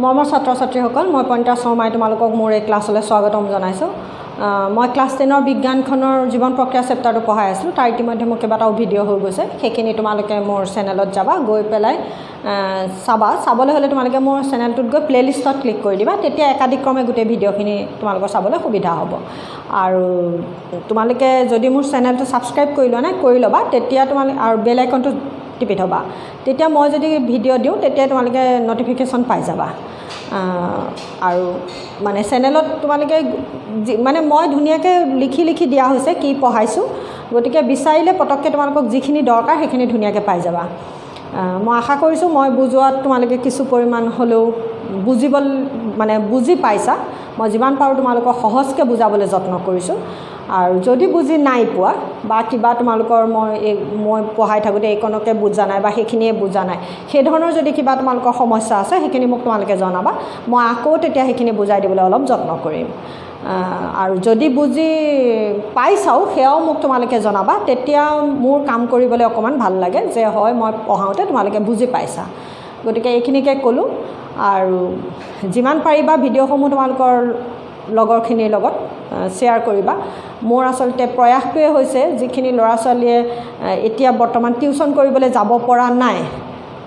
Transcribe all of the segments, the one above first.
মৰমৰ ছাত্ৰ ছাত্ৰীসকল মই পইণ্টাৰ শৰ্মাই তোমালোকক মোৰ এই ক্লাছলৈ স্বাগতম জনাইছোঁ। মই ক্লাছ 10ৰ বিজ্ঞানখনৰ জীৱন প্ৰক্ৰিয়া চেপ্টাৰটো পঢ়াই আছিলোঁ। তাৰ ইতিমধ্যে মোৰ কেইবাটাও ভিডিঅ' হৈ গৈছে, সেইখিনি তোমালোকে মোৰ চেনেলত যাবা, গৈ পেলাই চাবলৈ হ'লে তোমালোকে মোৰ চেনেলটোত গৈ প্লে'লিষ্টত ক্লিক কৰি দিবা, তেতিয়া একাধিক্ৰমে গোটেই ভিডিঅ'খিনি তোমালোকৰ চাবলৈ সুবিধা হ'ব। আৰু তোমালোকে যদি মোৰ চেনেলটো ছাবস্ক্ৰাইব কৰি লোৱা নাই কৰি ল'বা, তেতিয়া তোমালোকে আৰু বেল আইকনটো টিপি থ'বা, তেতিয়া মই যদি ভিডিঅ' দিওঁ তেতিয়া তোমালোকে নটিফিকেশ্যন পাই যাবা। আৰু মানে চেনেলত তোমালোকে মানে মই ধুনীয়াকৈ লিখি দিয়া হৈছে কি পঢ়াইছোঁ, গতিকে বিচাৰিলে পটককৈ তোমালোকক যিখিনি দৰকাৰ সেইখিনি ধুনীয়াকৈ পাই যাবা। মই আশা কৰিছোঁ মই বুজোৱাত তোমালোকে কিছু পৰিমাণ হ'লেও বুজি পাইছা। মই যিমান পাৰোঁ তোমালোকক সহজকৈ বুজাবলৈ যত্ন কৰিছোঁ। আৰু যদি বুজি নাই পোৱা বা কিবা তোমালোকৰ মই পঢ়াই থাকোঁতে এইকণকে বুজা নাই বা সেইখিনিয়ে বুজা নাই, সেই ধৰণৰ যদি কিবা তোমালোকৰ সমস্যা আছে সেইখিনি মোক তোমালোকে জনাবা, মই আকৌ তেতিয়া সেইখিনি বুজাই দিবলৈ অলপ যত্ন কৰিম। আৰু যদি বুজি পাইছাও সেয়াও মোক তোমালোকে জনাবা, তেতিয়া মোৰ কাম কৰিবলৈ অকণমান ভাল লাগে যে হয় মই পঢ়াওঁতে তোমালোকে বুজি পাইছা। গতিকে এইখিনিকে ক'লোঁ। আৰু যিমান পাৰিবা ভিডিঅ'সমূহ তোমালোকৰ লগৰখিনিৰ লগত শ্বেয়াৰ কৰিবা। মোৰ আচলতে প্ৰয়াসটোৱে হৈছে যিখিনি ল'ৰা ছোৱালীয়ে এতিয়া বৰ্তমান টিউশ্যন কৰিবলৈ যাব পৰা নাই,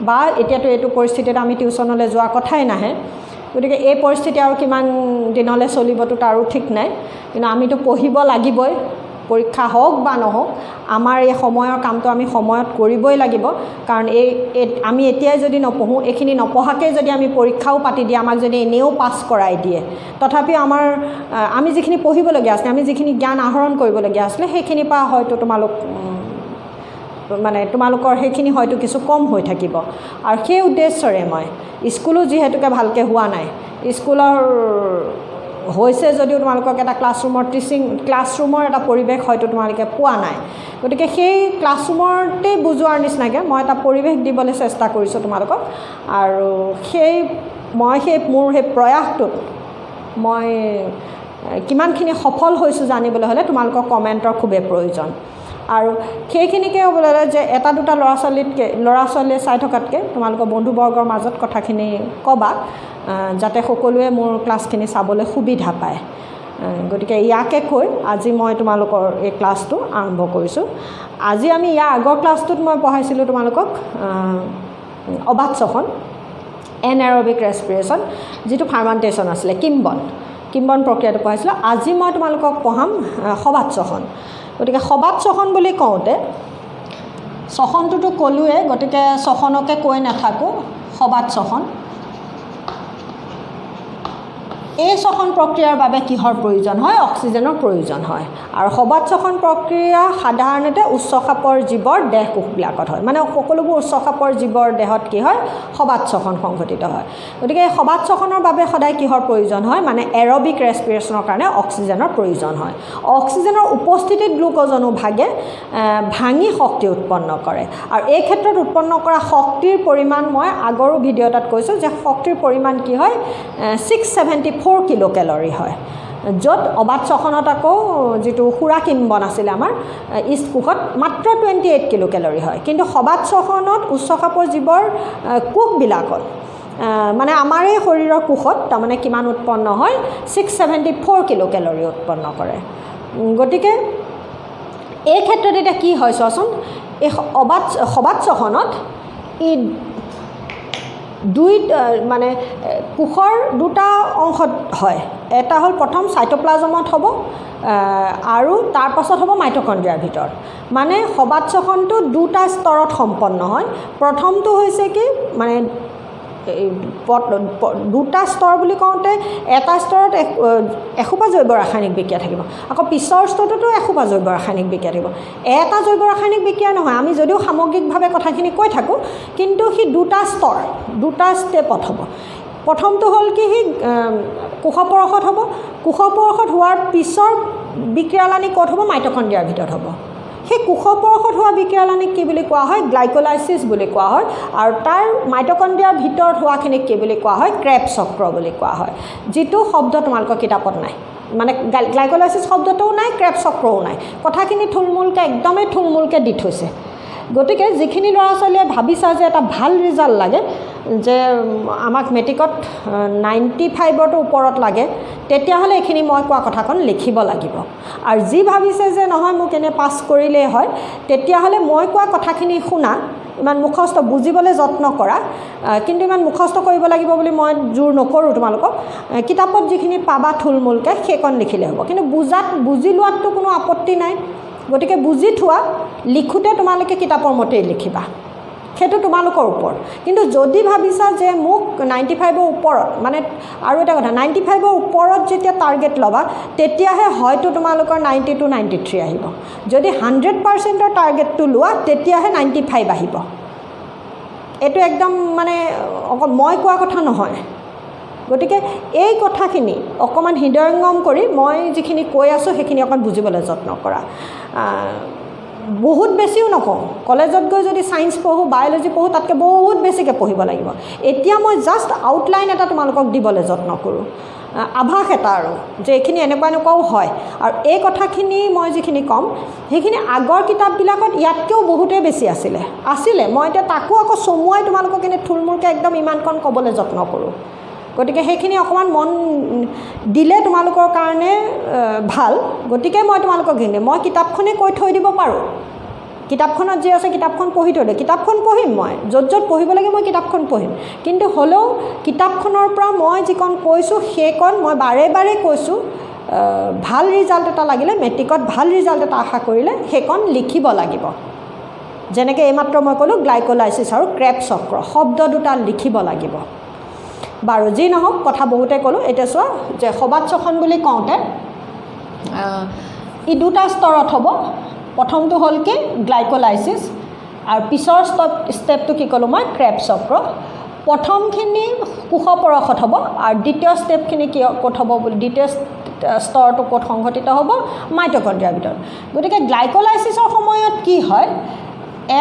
বা এতিয়াতো এইটো পৰিস্থিতিত আমি টিউশ্যনলৈ যোৱাৰ কথাই নাহে, গতিকে এই পৰিস্থিতি আৰু কিমান দিনলৈ চলিবতো তাৰো ঠিক নাই, কিন্তু আমিতো পঢ়িব লাগিবই, পৰীক্ষা হওক বা নহওক আমাৰ এই সময়ৰ কামটো আমি সময়ত কৰিবই লাগিব। কাৰণ আমি এতিয়াই যদি নপঢ়োঁ, এইখিনি নপঢ়াকৈ যদি আমি পৰীক্ষাও পাতি দিয়ে, আমাক যদি এনেও পাছ কৰাই দিয়ে, তথাপিও আমি যিখিনি পঢ়িবলগীয়া আছিলে, আমি যিখিনি জ্ঞান আহৰণ কৰিবলগীয়া আছিলে, সেইখিনিৰ পৰা হয়তো তোমালোকৰ সেইখিনি হয়তো কিছু কম হৈ থাকিব। আৰু সেই উদ্দেশ্যৰে মই স্কুলো যিহেতুকে ভালকৈ হোৱা নাই, স্কুলৰ হৈছে যদিও তোমালোকক এটা ক্লাছৰুমৰ এটা পৰিৱেশ হয়তো তোমালোকে পোৱা নাই, গতিকে সেই ক্লাছৰুমতেই বুজোৱাৰ নিচিনাকৈ মই এটা পৰিৱেশ দিবলৈ চেষ্টা কৰিছোঁ তোমালোকক। আৰু মোৰ সেই প্ৰয়াসটোত মই কিমানখিনি সফল হৈছোঁ জানিবলৈ হ'লে তোমালোকৰ কমেণ্টৰ খুবেই প্ৰয়োজন। আৰু সেইখিনিকে হ'বলৈ হ'লে যে এটা দুটা ল'ৰা ছোৱালীয়ে চাই থকাতকৈ তোমালোকৰ বন্ধুবৰ্গৰ মাজত কথাখিনি ক'বা, যাতে সকলোৱে মোৰ ক্লাছখিনি চাবলৈ সুবিধা পায়। গতিকে ইয়াকে কৈ আজি মই তোমালোকৰ এই ক্লাছটো আৰম্ভ কৰিছোঁ। আজি আমি ইয়াৰ আগৰ ক্লাছটোত মই পঢ়াইছিলোঁ তোমালোকক অবাচ্যসন, এনএৰবিক ৰেছপিৰেশ্যন, যিটো ফাৰ্মাণ্টেশ্যন আছিলে, কিম্বন প্ৰক্ৰিয়াটো পঢ়াইছিলোঁ। আজি মই তোমালোকক পঢ়াম সবাচ্যসন। গতিকে সবাচ্যসন বুলি কওঁতে শ্বসনটোতো ক'লোৱে, গতিকে শ্বসনকে কৈ নাথাকোঁ, সবাচ্যসন। এই শ্বসন প্ৰক্ৰিয়াৰ বাবে কিহৰ প্ৰয়োজন হয়? অক্সিজেনৰ প্ৰয়োজন হয়। আৰু সবাচ্যসন প্ৰক্ৰিয়া সাধাৰণতে উচ্চখাপৰ জীৱৰ দেহকোষবিলাকত হয়, মানে সকলোবোৰ উচ্চখাপৰ জীৱৰ দেহত কি হয়? সবাচ্যসন সংঘটিত হয়। গতিকে এই সবাচ্যসনৰ বাবে সদায় কিহৰ প্ৰয়োজন হয়? মানে এৰবিক ৰেছপিৰেশ্যনৰ কাৰণে অক্সিজেনৰ প্ৰয়োজন হয়। অক্সিজেনৰ উপস্থিতিত গ্লুক'জ অনুভাগে ভাঙি শক্তি উৎপন্ন কৰে। আৰু এই ক্ষেত্ৰত উৎপন্ন কৰা শক্তিৰ পৰিমাণ মই আগৰো ভিডিঅ' এটাত কৈছোঁ যে শক্তিৰ পৰিমাণ কি হয়? 674 কিলো কেলৰি হয়। য'ত অবাচ্যসনত আকৌ যিটো সুৰা কিম্বন আছিলে আমাৰ ইষ্ট কোষত মাত্ৰ 28 কিলো কেলৰি হয়। কিন্তু সবাচ্যসনত উচ্চখাপৰ জীৱৰ কোষবিলাকত মানে আমাৰ এই শৰীৰৰ কোষত তাৰমানে কিমান উৎপন্ন হয়? 674 কিলো কেলৰি উৎপন্ন কৰে। গতিকে এই ক্ষেত্ৰত এতিয়া কি হয় চোৱাচোন, এই সবাচ্যসনত কোষৰ দুটা অংশত হয়। এটা হ'ল প্ৰথম চাইটোপ্লাজমত হ'ব, আৰু তাৰপাছত হ'ব মাইটকণ্ড্ৰিয়াৰ ভিতৰত। মানে সবাচ্যসনটো দুটা স্তৰত সম্পন্ন হয়। প্ৰথমটো হৈছে কি, মানে দুটা স্তৰ বুলি কওঁতে এটা স্তৰত এসোপা জৈৱ ৰাসায়নিক বিক্ৰিয়া থাকিব, আকৌ পিছৰ স্তৰটোতো এসোপা জৈৱ ৰাসায়নিক বিক্ৰিয়া থাকিব। এটা জৈৱ ৰাসায়নিক বিক্ৰিয়া নহয়, আমি যদিও সামগ্ৰিকভাৱে কথাখিনি কৈ থাকোঁ, কিন্তু সি দুটা ষ্টেপত হ'ব। প্ৰথমটো হ'ল কি, সি কোষপৰশত হ'ব। কোষপৰশত হোৱাৰ পিছৰ বিক্ৰিয়ালানি ক'ত হ'ব? মাইটকণ্ড্ৰিয়াৰ ভিতৰত হ'ব। সেই কোষপৰশত হোৱা বিক্ৰিয়ালানিক কি বুলি কোৱা হয়? গ্লাইক'লাইচিছ বুলি কোৱা হয়। আৰু তাৰ মাইটকণ্ড্ৰিয়াৰ ভিতৰত হোৱাখিনিক কি বুলি কোৱা হয়? ক্ৰেবছ চক্ৰ বুলি কোৱা হয়, যিটো শব্দ তোমালোকৰ কিতাপত নাই। মানে গ্লাইক'লাইচিছ শব্দটোও নাই, ক্ৰেবছ চক্ৰও নাই। কথাখিনি একদমেই থুলমূলকৈ দি থৈছে। গতিকে যিখিনি ল'ৰা ছোৱালীয়ে ভাবিছা যে এটা ভাল ৰিজাল্ট লাগে, যে আমাক মেট্ৰিকত 95ৰ ওপৰত লাগে তেতিয়াহ'লে এইখিনি মই কোৱা কথাখন লিখিব লাগিব আৰু যি ভাবিছে যে নহয় মোক এনে পাছ কৰিলেই হয় তেতিয়াহ'লে মই কোৱা কথাখিনি শুনা ইমান মুখস্থ বুজিবলৈ যত্ন কৰা কিন্তু ইমান মুখস্থ কৰিব লাগিব বুলি মই জোৰ নকৰোঁ তোমালোকক কিতাপত যিখিনি পাবা থুলমূলকৈ সেইকণ লিখিলে হ'ব কিন্তু বুজি লোৱাততো কোনো আপত্তি নাই গতিকে বুজি থোৱা লিখোঁতে তোমালোকে কিতাপৰ মতেই লিখিবা সেইটো তোমালোকৰ ওপৰত কিন্তু যদি ভাবিছা যে মোক 95ৰ ওপৰত মানে আৰু এটা কথা 95ৰ ওপৰত যেতিয়া টাৰ্গেট ল'বা তেতিয়াহে হয়তো তোমালোকৰ 90 to 93 আহিব যদি 100%ৰ টাৰ্গেটটো লোৱা তেতিয়াহে 95 আহিব এইটো একদম মানে মই কোৱা কথা নহয় গতিকে এই কথাখিনি অকণমান হৃদয়ঙ্গম কৰি মই যিখিনি কৈ আছোঁ সেইখিনি অকণ বুজিবলৈ যত্ন কৰা বহুত বেছিও নকওঁ কলেজত গৈ যদি সায়েন্স পঢ়ো বায়োলজি পঢ়ো তাতকৈ বহুত বেছিকৈ পঢ়িব লাগিব এতিয়া মই জাষ্ট আউটলাইন এটা তোমালোকক দিবলৈ যত্ন কৰোঁ আভাস এটা আৰু যে এইখিনি এনেকুৱাও হয় আৰু এই কথাখিনি মই যিখিনি ক'ম সেইখিনি আগৰ কিতাপবিলাকত ইয়াতকৈও বহুতেই বেছি আছিলে মই এতিয়া তাকো আকৌ চমুৱাই তোমালোকক এনে থুলমূলকৈ একদম ইমানকণ ক'বলৈ যত্ন কৰোঁ গতিকে সেইখিনি অকণমান মন দিলে তোমালোকৰ কাৰণে ভাল গতিকে মই তোমালোকক মই কিতাপখনেই কৈ থৈ দিব পাৰোঁ কিতাপখনত যি আছে কিতাপখন পঢ়ি থৈ দিওঁ কিতাপখন পঢ়িম মই য'ত পঢ়িব লাগে মই কিতাপখন পঢ়িম কিন্তু হ'লেও কিতাপখনৰ পৰা মই যিকণ কৈছোঁ সেইকণ মই বাৰে বাৰে কৈছোঁ ভাল ৰিজাল্ট এটা লাগিলে মেট্ৰিকত ভাল ৰিজাল্ট এটা আশা কৰিলে সেইকণ লিখিব লাগিব যেনেকৈ এইমাত্ৰ মই ক'লোঁ গ্লাইক'লাইচিছ আৰু ক্ৰেবছ চক্ৰ শব্দ দুটা লিখিব লাগিব বাৰু যি নহওক কথা বহুতে ক'লোঁ এতিয়া চোৱা যে সবাৎসখন বুলি কওঁতে ই দুটা স্তৰত হ'ব প্ৰথমটো হ'ল কি গ্লাইক'লাইচিছ আৰু পিছৰ ষ্টেপটো কি ক'লোঁ মই ক্ৰেবছ চক্ৰ প্ৰথমখিনি কোষ পৰশত হ'ব আৰু দ্বিতীয় ষ্টেপখিনি ক'ত হ'ব বুলি দ্বিতীয় স্তৰটো ক'ত সংঘটিত হ'ব মাইটকণ্ড্ৰিয়াৰ ভিতৰত গতিকে গ্লাইক'লাইচিছৰ সময়ত কি হয়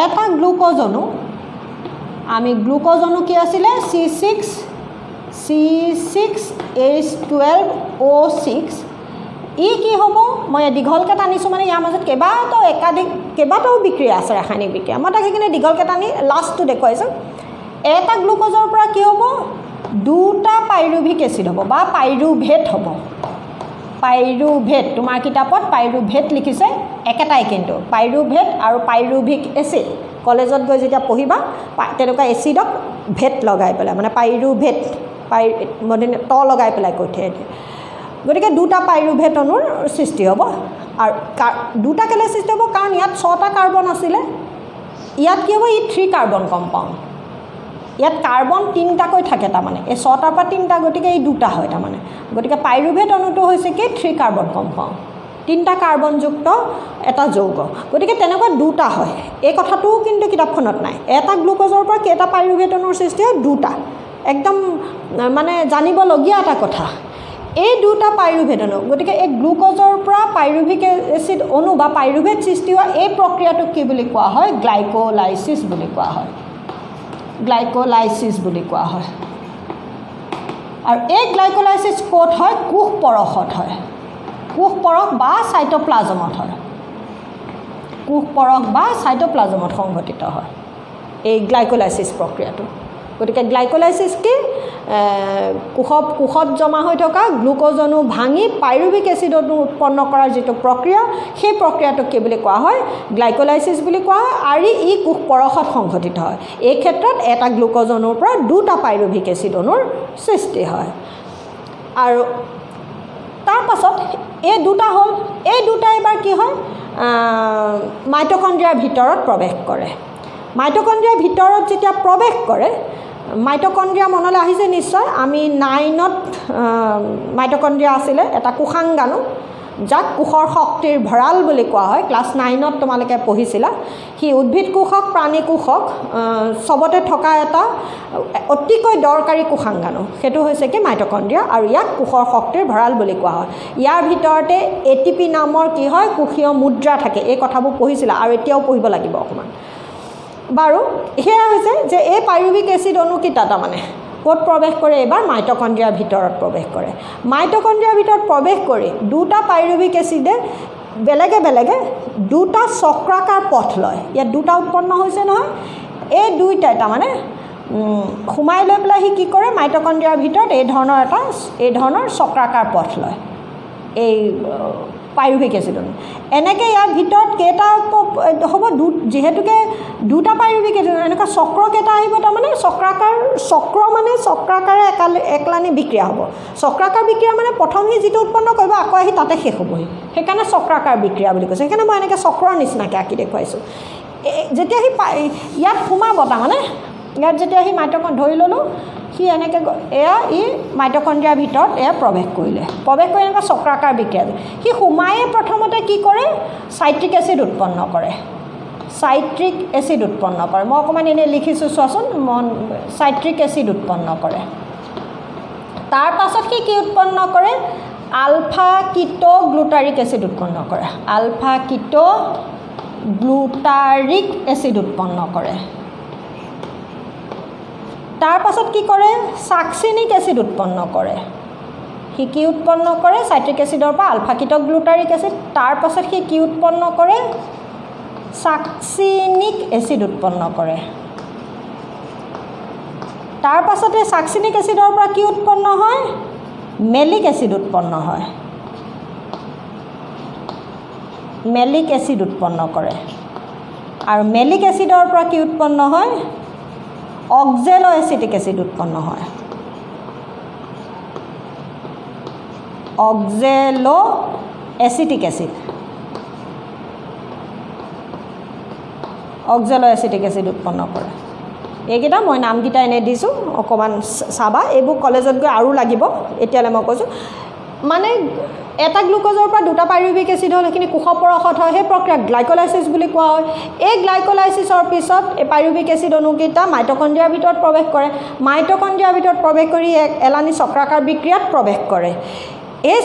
এটা গ্লুক'জনো আমি গ্লুক'জনো কি আছিলে C6H12O6 ই কি হ'ব মই দীঘলকৈ টানিছোঁ মানে ইয়াৰ মাজত কেইবাটাও বিক্ৰিয়া আছে ৰাসায়নিক বিক্ৰিয়া মই তাক সেইখিনি দীঘলকৈ টানি লাষ্টটো দেখুৱাইছোঁ এটা গ্লুক'জৰ পৰা কি হ'ব দুটা পাইৰুভিক এচিড হ'ব বা পাইৰুভেট হ'ব পাইৰুভেট তোমাৰ কিতাপত পাইৰুভেট লিখিছে একেটাই কিন্তু পাইৰুভেট আৰু পাইৰুভিক এচিড কলেজত গৈ যেতিয়া পঢ়িবা তেনেকুৱা এচিডক ভেট লগাই পেলাই মানে পাইৰুভেট লগাই পেলাই কৈ থৈ দিয়ে গতিকে দুটা পাইৰুভেট অণুৰ সৃষ্টি হ'ব আৰু দুটা কেলৈ সৃষ্টি হ'ব কাৰণ ইয়াত 6টা কাৰ্বন আছিলে ইয়াত কি হ'ব ই 3 কাৰ্বন কম্পাউণ্ড ইয়াত কাৰ্বন 3টাকৈ থাকে তাৰমানে এই 6টাৰ পৰা 3টা গতিকে এই দুটা হয় তাৰমানে গতিকে পাইৰুভেট অণুটো হৈছে কি 3 কাৰ্বন কম্পাউণ্ড 3টা কাৰ্বনযুক্ত এটা যৌগ গতিকে তেনেকুৱা দুটা হয় এই কথাটোও কিন্তু কিতাপখনত নাই এটা গ্লুক'জৰ পৰা কেইটা পাইৰুভেট অণুৰ সৃষ্টি হয় দুটা একদম মানে জানিবলগীয়া এটা কথা এই দুটা পাইৰুভেট অণু গতিকে এই গ্লুক'জৰ পৰা পাইৰুভিক এচিড অণু বা পাইৰুভেট সৃষ্টি হোৱা এই প্ৰক্ৰিয়াটোক কি বুলি কোৱা হয় গ্লাইক'লাইচিছ বুলি কোৱা হয় গ্লাইক'লাইচিছ বুলি কোৱা হয় আৰু এই গ্লাইক'লাইচিছ ক'ত হয় কোষ পৰশত হয় কোষ পৰশ বা সাইটোপ্লাজমত হয় কোষ পৰশ বা সাইটোপ্লাজমত সংঘটিত হয় এই গ্লাইক'লাইচিছ প্ৰক্ৰিয়াটো গতিকে গ্লাইক'লাইচিছ কি কোষত জমা হৈ থকা গ্লুক'জ অণু ভাঙি পাইৰুভিক এচিড অণু উৎপন্ন কৰাৰ যিটো প্ৰক্ৰিয়া সেই প্ৰক্ৰিয়াটোক কি বুলি কোৱা হয় গ্লাইক'লাইচিছ বুলি কোৱা হয় আৰু ই কোষ পৰশত সংঘটিত হয় এই ক্ষেত্ৰত এটা গ্লুক'জ অণুৰ পৰা দুটা পাইৰুভিক এচিড অণুৰ সৃষ্টি হয় আৰু তাৰ পাছত এই দুটা হ'ল এই দুটা এবাৰ কি হয় মাইটকণ্ড্ৰিয়াৰ ভিতৰত প্ৰৱেশ কৰে মাইটকণ্ড্ৰিয়াৰ ভিতৰত যেতিয়া প্ৰৱেশ কৰে মাইটকণ্ড্ৰিয়া মনলৈ আহিছে নিশ্চয় আমি 9ত মাইটকণ্ড্ৰিয়া আছিলে এটা কোষাংগাণু যাক কোষৰ শক্তিৰ ভঁৰাল বুলি কোৱা হয় ক্লাছ 9ত তোমালোকে পঢ়িছিলা সি উদ্ভিদ কোষক প্ৰাণী কোষক সবতে থকা এটা অতিকৈ দৰকাৰী কোষাংগাণু সেইটো হৈছে কি মাইটকণ্ড্ৰিয়া আৰু ইয়াক কোষৰ শক্তিৰ ভঁৰাল বুলি কোৱা হয় ইয়াৰ ভিতৰতে এটিপি নামৰ কি হয় কোষীয় মুদ্ৰা থাকে এই কথাবোৰ পঢ়িছিলা আৰু এতিয়াও পঢ়িব লাগিব অকণমান বাৰু সেয়া হৈছে যে এই পাইৰুভিক এচিড অণুকেইটা তাৰমানে ক'ত প্ৰৱেশ কৰে এবাৰ মাইটকণ্ড্ৰিয়াৰ ভিতৰত প্ৰৱেশ কৰে মাইটকণ্ড্ৰিয়াৰ ভিতৰত প্ৰৱেশ কৰি দুটা পাইৰুভিক এচিডে বেলেগে বেলেগে দুটা চক্ৰাকাৰ পথ লয় ইয়াত দুটা উৎপন্ন হৈছে নহয় এই দুইটাই তাৰমানে সোমাই লৈ পেলাই সি কি কৰে মাইটকণ্ড্ৰিয়াৰ ভিতৰত এই ধৰণৰ চক্ৰাকাৰ পথ লয় এই পাইৰুভিক এচিড এনেকৈ ইয়াৰ ভিতৰত কেইটা হ'ব যিহেতুকে দুটা পাইৰুভিক এচিড এনেকুৱা চক্ৰ কেইটা আহিব তাৰমানে চক্ৰ মানে চক্ৰাকাৰে একলানি বিক্ৰিয়া হ'ব চক্ৰাকাৰ বিক্ৰিয়া মানে প্ৰথম সি যিটো উৎপন্ন কৰিব আকৌ আহি তাতে শেষ হ'বহি সেইকাৰণে চক্ৰাকাৰ বিক্ৰিয়া বুলি কৈছে সেইকাৰণে মই এনেকৈ চক্ৰৰ নিচিনাকৈ আঁকি দেখুৱাইছোঁ যেতিয়া সি ইয়াত সোমাব তাৰমানে ইয়াত যেতিয়া সি ধৰি ল'লোঁ সি এনেকৈ এয়া ই মাইটকণ্ড্ৰিয়াৰ ভিতৰত এয়া প্ৰৱেশ কৰি এনেকুৱা চক্ৰাকাৰ বিক্ৰিয়া সি সোমায়ে প্ৰথমতে কি কৰে চাইট্ৰিক এচিড উৎপন্ন কৰে মই অকণমান এনেই লিখিছোঁ চোৱাচোন চাইট্ৰিক এচিড উৎপন্ন কৰে তাৰ পাছত সি কি উৎপন্ন কৰে আলফা কিটো গ্লুটাৰিক এচিড উৎপন্ন কৰে উৎপন্ন কৰে তাৰ পাছত কি কৰে সাকসিনিক এচিড উৎপন্ন কৰে সি কি উৎপন্ন কৰে সাইট্ৰিক এচিডৰ পৰা আলফা কিটো গ্লুটাৰিক এচিড তাৰ পাছত সি কি উৎপন্ন কৰে সাকসিনিক এচিড উৎপন্ন কৰে তাৰ পাছতে সাকসিনিক এচিডৰ পৰা কি উৎপন্ন হয় মেলিক এচিড উৎপন্ন হয় মেলিক এচিড উৎপন্ন কৰে আৰু মেলিক এচিডৰ পৰা কি উৎপন্ন হয় অক্সেলো এচিটিক এচিড উৎপন্ন হয় অক্সেলো এচিটিক এচিড উৎপন্ন কৰে এইকেইটা মই নামকেইটা এনেই দিছোঁ অকণমান চাবা এইবোৰ কলেজত গৈ আৰু লাগিব এতিয়ালৈ মই কৈছোঁ মানে এটা গ্লুক'জৰ পৰা দুটা পাইৰুভিক এচিড হ'ল সেইখিনি কোষ পৰসত হয় সেই প্ৰক্ৰিয়াক গ্লাইকলাইচিছ বুলি কোৱা হয় এই গ্লাইকলাইচিছৰ পিছত এই পাইৰুভিক এচিড অণুকেইটা মাইটকণ্ড্ৰিয়াৰ ভিতৰত প্ৰৱেশ কৰে মাইটকণ্ড্ৰিয়াৰ ভিতৰত প্ৰৱেশ কৰি এক এলানি চক্ৰাকাৰ বিক্ৰিয়াত প্ৰৱেশ কৰে এই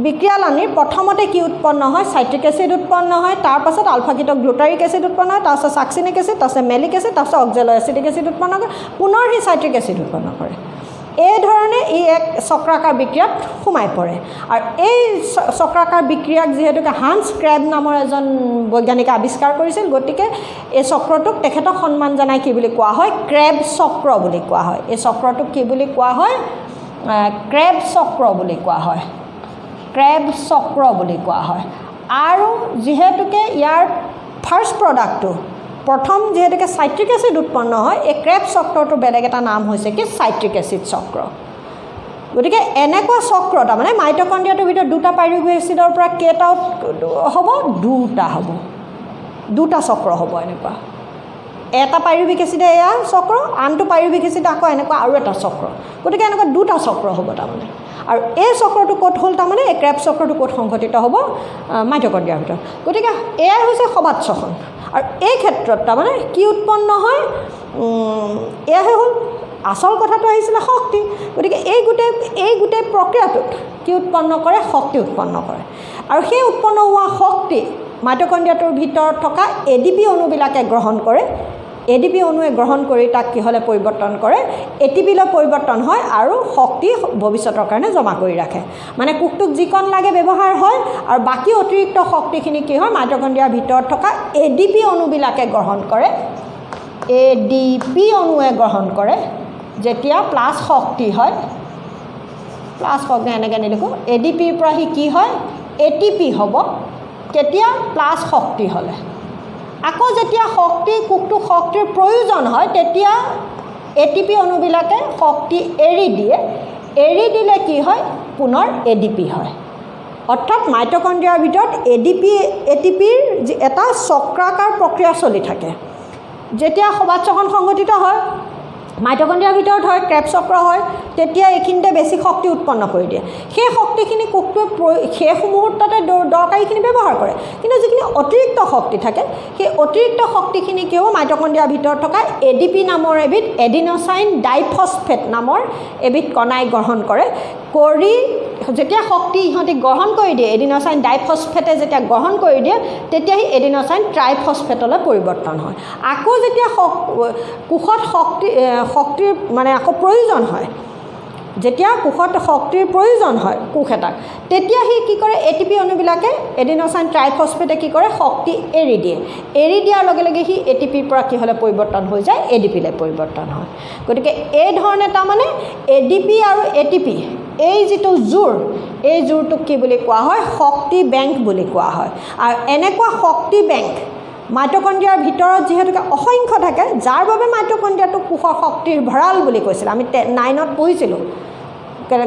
বিক্ৰিয়ালানিৰ প্ৰথমতে কি উৎপন্ন হয় চাইট্ৰিক এচিড উৎপন্ন হয় তাৰ পাছত আলফা কিটো গ্লুটাৰিক এচিড উৎপন্ন হয় তাৰপাছত সাকসিনিক এচিড তাৰপাছত মেলিক এচিড তাৰপাছত অক্সেলো এচিটিক এচিড উৎপন্ন কৰে পুনৰ সি চাইট্ৰিক এচিড উৎপন্ন কৰে এই ধৰণে ই এক চক্ৰাকাৰ বিক্ৰিয়াত সোমাই পৰে আৰু এই চক্ৰাকাৰ বিক্ৰিয়াক যিহেতুকে হান্স ক্ৰেব নামৰ এজন বৈজ্ঞানিকে আৱিষ্কাৰ কৰিছিল গতিকে এই চক্ৰটোক তেখেতক সন্মান জনাই কি বুলি কোৱা হয় ক্ৰেব চক্ৰ বুলি কোৱা হয় এই চক্ৰটোক কি বুলি কোৱা হয় ক্ৰেব চক্ৰ বুলি কোৱা হয় আৰু যিহেতুকে ইয়াৰ ফাৰ্ষ্ট প্ৰডাক্টটো প্ৰথম যিহেতুকে চাইট্ৰিক এচিড উৎপন্ন হয় এই ক্ৰেব চক্ৰটোৰ বেলেগ এটা নাম হৈছে কি চাইট্ৰিক এচিড চক্ৰ গতিকে এনেকুৱা চক্ৰ তাৰমানে মাইটকণ্ড্ৰিয়াটোৰ ভিতৰত দুটা পাইৰুভিক এচিডৰ পৰা কেইটা হ'ব দুটা চক্ৰ হ'ব এনেকুৱা এটা পাইৰুভিক এচিডে এয়া চক্ৰ আনটো পাইৰুভিক এচিড আকৌ এনেকুৱা আৰু এটা চক্ৰ গতিকে এনেকুৱা দুটা চক্ৰ হ'ব তাৰমানে আৰু এই চক্ৰটো ক'ত হ'ল তাৰমানে এই ক্ৰেব চক্ৰটো ক'ত সংঘটিত হ'ব মাইটকণ্ড্ৰিয়াৰ ভিতৰত গতিকে এয়াই হৈছে সবাৎসখন আৰু এই ক্ষেত্ৰত তাৰমানে কি উৎপন্ন হয় এয়াহে হ'ল আচল কথাটো আহিছিলে শক্তি গতিকে এই গোটেই প্ৰক্ৰিয়াটোত কি উৎপন্ন কৰে শক্তি উৎপন্ন কৰে আৰু সেই উৎপন্ন হোৱা শক্তি মাইটকণ্ড্ৰিয়াটোৰ ভিতৰত থকা এডিপি অণুবিলাকে গ্ৰহণ কৰে এডিপি অণুৱে গ্ৰহণ কৰি তাক কিহলে পৰিৱৰ্তন কৰে এটিপিলৈ পৰিৱৰ্তন হয় আৰু শক্তি ভৱিষ্যতৰ কাৰণে জমা কৰি ৰাখে মানে কোষটোক যিকণ লাগে ব্যৱহাৰ হয় আৰু বাকী অতিৰিক্ত শক্তিখিনি কি হয় মাইটকণ্ড্ৰিয়াৰ ভিতৰত থকা এডিপি অণুবিলাকে গ্ৰহণ কৰে এডিপি অণুৱে গ্ৰহণ কৰে যেতিয়া প্লাছ শক্তি হয় প্লাছ শক্তি এনেকৈ নিলিখোঁ এডিপিৰ পৰা সি কি হয় এটিপি হ'ব কেতিয়া প্লাছ শক্তি হ'লে আকৌ যেতিয়া কোষটোক শক্তিৰ প্ৰয়োজন হয় তেতিয়া এটিপি অণুবিলাকে শক্তি এৰি দিলে কি হয় পুনৰ এডিপি হয় অৰ্থাৎ মাইটকণ্ড্ৰিয়াৰ ভিতৰত এটিপিৰ এটা চক্ৰাকাৰ প্ৰক্ৰিয়া চলি থাকে যেতিয়া সবাৎসখন সংঘটিত হয় মাইটকণ্ড্ৰিয়াৰ ভিতৰত হয় ক্ৰেব চক্ৰ হয় তেতিয়া এইখিনিতে বেছি শক্তি উৎপন্ন কৰি দিয়ে সেই শক্তিখিনি কোষটোৱে শেষ মুহূৰ্ততে দৰকাৰীখিনি ব্যৱহাৰ কৰে কিন্তু যিখিনি অতিৰিক্ত শক্তি থাকে সেই অতিৰিক্ত শক্তিখিনি কি হ'ব মাইটকণ্ড্ৰিয়াৰ ভিতৰত থকা এডিপি নামৰ এবিধ এডিনোচাইন ডাইফচফেট নামৰ এবিধ কণাই গ্ৰহণ কৰে কৰি যেতিয়া শক্তি ইহঁতি গ্ৰহণ কৰি দিয়ে এডিনোচাইন ডাইফচফেটে যেতিয়া গ্ৰহণ কৰি দিয়ে তেতিয়া সি এডিনোচাইন ট্ৰাইফচফেটলৈ পৰিৱৰ্তন হয় আকৌ যেতিয়া কোষত শক্তিৰ মানে আকৌ প্ৰয়োজন হয় যেতিয়া কোষত শক্তিৰ প্ৰয়োজন হয় কোষ এটাক তেতিয়া সি কি কৰে এটিপি অণুবিলাকে এডিনোসাইন ট্ৰাইফসফেটে কি কৰে শক্তি এৰি দিয়ে এৰি দিয়াৰ লগে লগে সি এটিপিৰ পৰা কি হ'লে পৰিৱৰ্তন হৈ যায় এডিপিলৈ পৰিৱৰ্তন হয় গতিকে এই ধৰণে তাৰমানে এডিপি আৰু এটিপি এই যিটো জোৰ এই জোৰটোক কি বুলি কোৱা হয় শক্তি বেংক বুলি কোৱা হয় আৰু এনেকুৱা শক্তি বেংক মাইটকণ্ড্ৰিয়াৰ ভিতৰত যিহেতুকে অসংখ্য থাকে যাৰ বাবে মাইটকণ্ড্ৰিয়াটো কোষৰ শক্তিৰ ভঁৰাল বুলি কৈছিল আমি 9ত পঢ়িছিলোঁ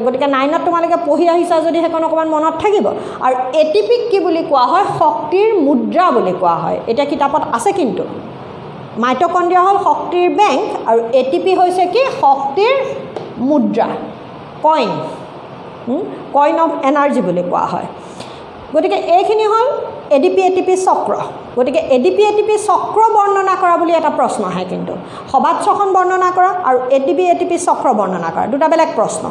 গতিকে 9ত তোমালোকে পঢ়ি আহিছা যদি সেইখন অকণমান মনত থাকিব আৰু এটিপিক কি বুলি কোৱা হয় শক্তিৰ মুদ্ৰা বুলি কোৱা হয় এতিয়া কিতাপত আছে কিন্তু মাইটকণ্ড্ৰিয়া হ'ল শক্তিৰ বেংক আৰু এটিপি হৈছে কি শক্তিৰ মুদ্ৰা কইন অফ এনাৰ্জি বুলি কোৱা হয় গতিকে এইখিনি হ'ল এডিপি এটিপি চক্ৰ গতিকে এডিপি এটিপি চক্ৰ বৰ্ণনা কৰা বুলি এটা প্ৰশ্ন আহে কিন্তু সবাৎসখন বৰ্ণনা কৰা আৰু এডিপি এটিপি চক্ৰ বৰ্ণনা কৰা দুটা বেলেগ প্ৰশ্ন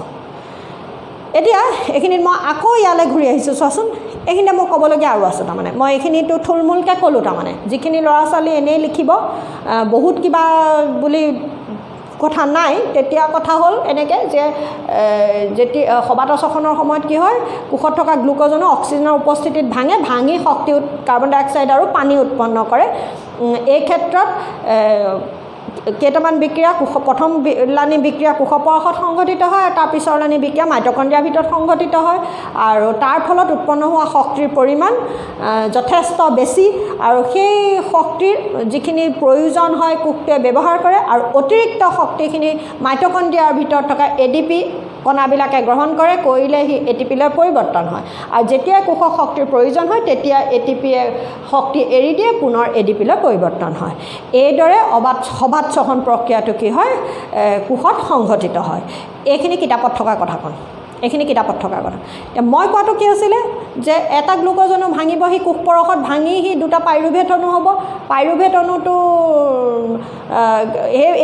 এতিয়া এইখিনিত মই আকৌ ইয়ালৈ ঘূৰি আহিছোঁ চোৱাচোন এইখিনিতে মই ক'বলগীয়া আৰু আছে তাৰমানে মই এইখিনিতো থুলমূলকৈ ক'লোঁ তাৰমানে যিখিনি ল'ৰা ছোৱালী এনেই লিখিব বহুত কিবা বুলি কথা নাই তেতিয়া কথা হ'ল এনেকৈ যে যেতিয়া সবাতচখনৰ সময়ত কি হয় কোষত থকা গ্লুক'জনো অক্সিজেনৰ উপস্থিতিত ভাঙি শক্তি কাৰ্বন ডাই অক্সাইড আৰু পানী উৎপন্ন কৰে এই ক্ষেত্ৰত কেইটামান বিক্ৰিয়া প্ৰথম লানি বিক্ৰিয়া কোষপৰশত সংঘটিত হয় আৰু তাৰ পিছৰ লানি বিক্ৰিয়া মাইটকণ্ড্ৰিয়াৰ ভিতৰত সংঘটিত হয় আৰু তাৰ ফলত উৎপন্ন হোৱা শক্তিৰ পৰিমাণ যথেষ্ট বেছি আৰু সেই শক্তিৰ যিখিনি প্ৰয়োজন হয় কোষটোৱে ব্যৱহাৰ কৰে আৰু অতিৰিক্ত শক্তিখিনি মাইটকণ্ড্ৰিয়াৰ ভিতৰত থকা এডিপি কণাবিলাকে গ্ৰহণ কৰে কৰিলে সি এটিপিলৈ পৰিৱৰ্তন হয় আৰু যেতিয়া কোষক শক্তিৰ প্ৰয়োজন হয় তেতিয়া এটিপিয়ে শক্তি এৰি দিয়ে পুনৰ এডিপিলৈ পৰিৱৰ্তন হয় এইদৰে সবাৎসখন প্ৰক্ৰিয়াটো কি হয় কোষত সংঘটিত হয় এইখিনি কিতাপত থকা কথাখন এইখিনি কিতাপত থকা কথা এতিয়া মই কোৱাটো কি আছিলে যে এটা গ্লুক'জনো ভাঙিব সি কোষ পৰশত ভাঙি সি দুটা পাইৰুভেট অণু হ'ব পাইৰুভেট অণুটো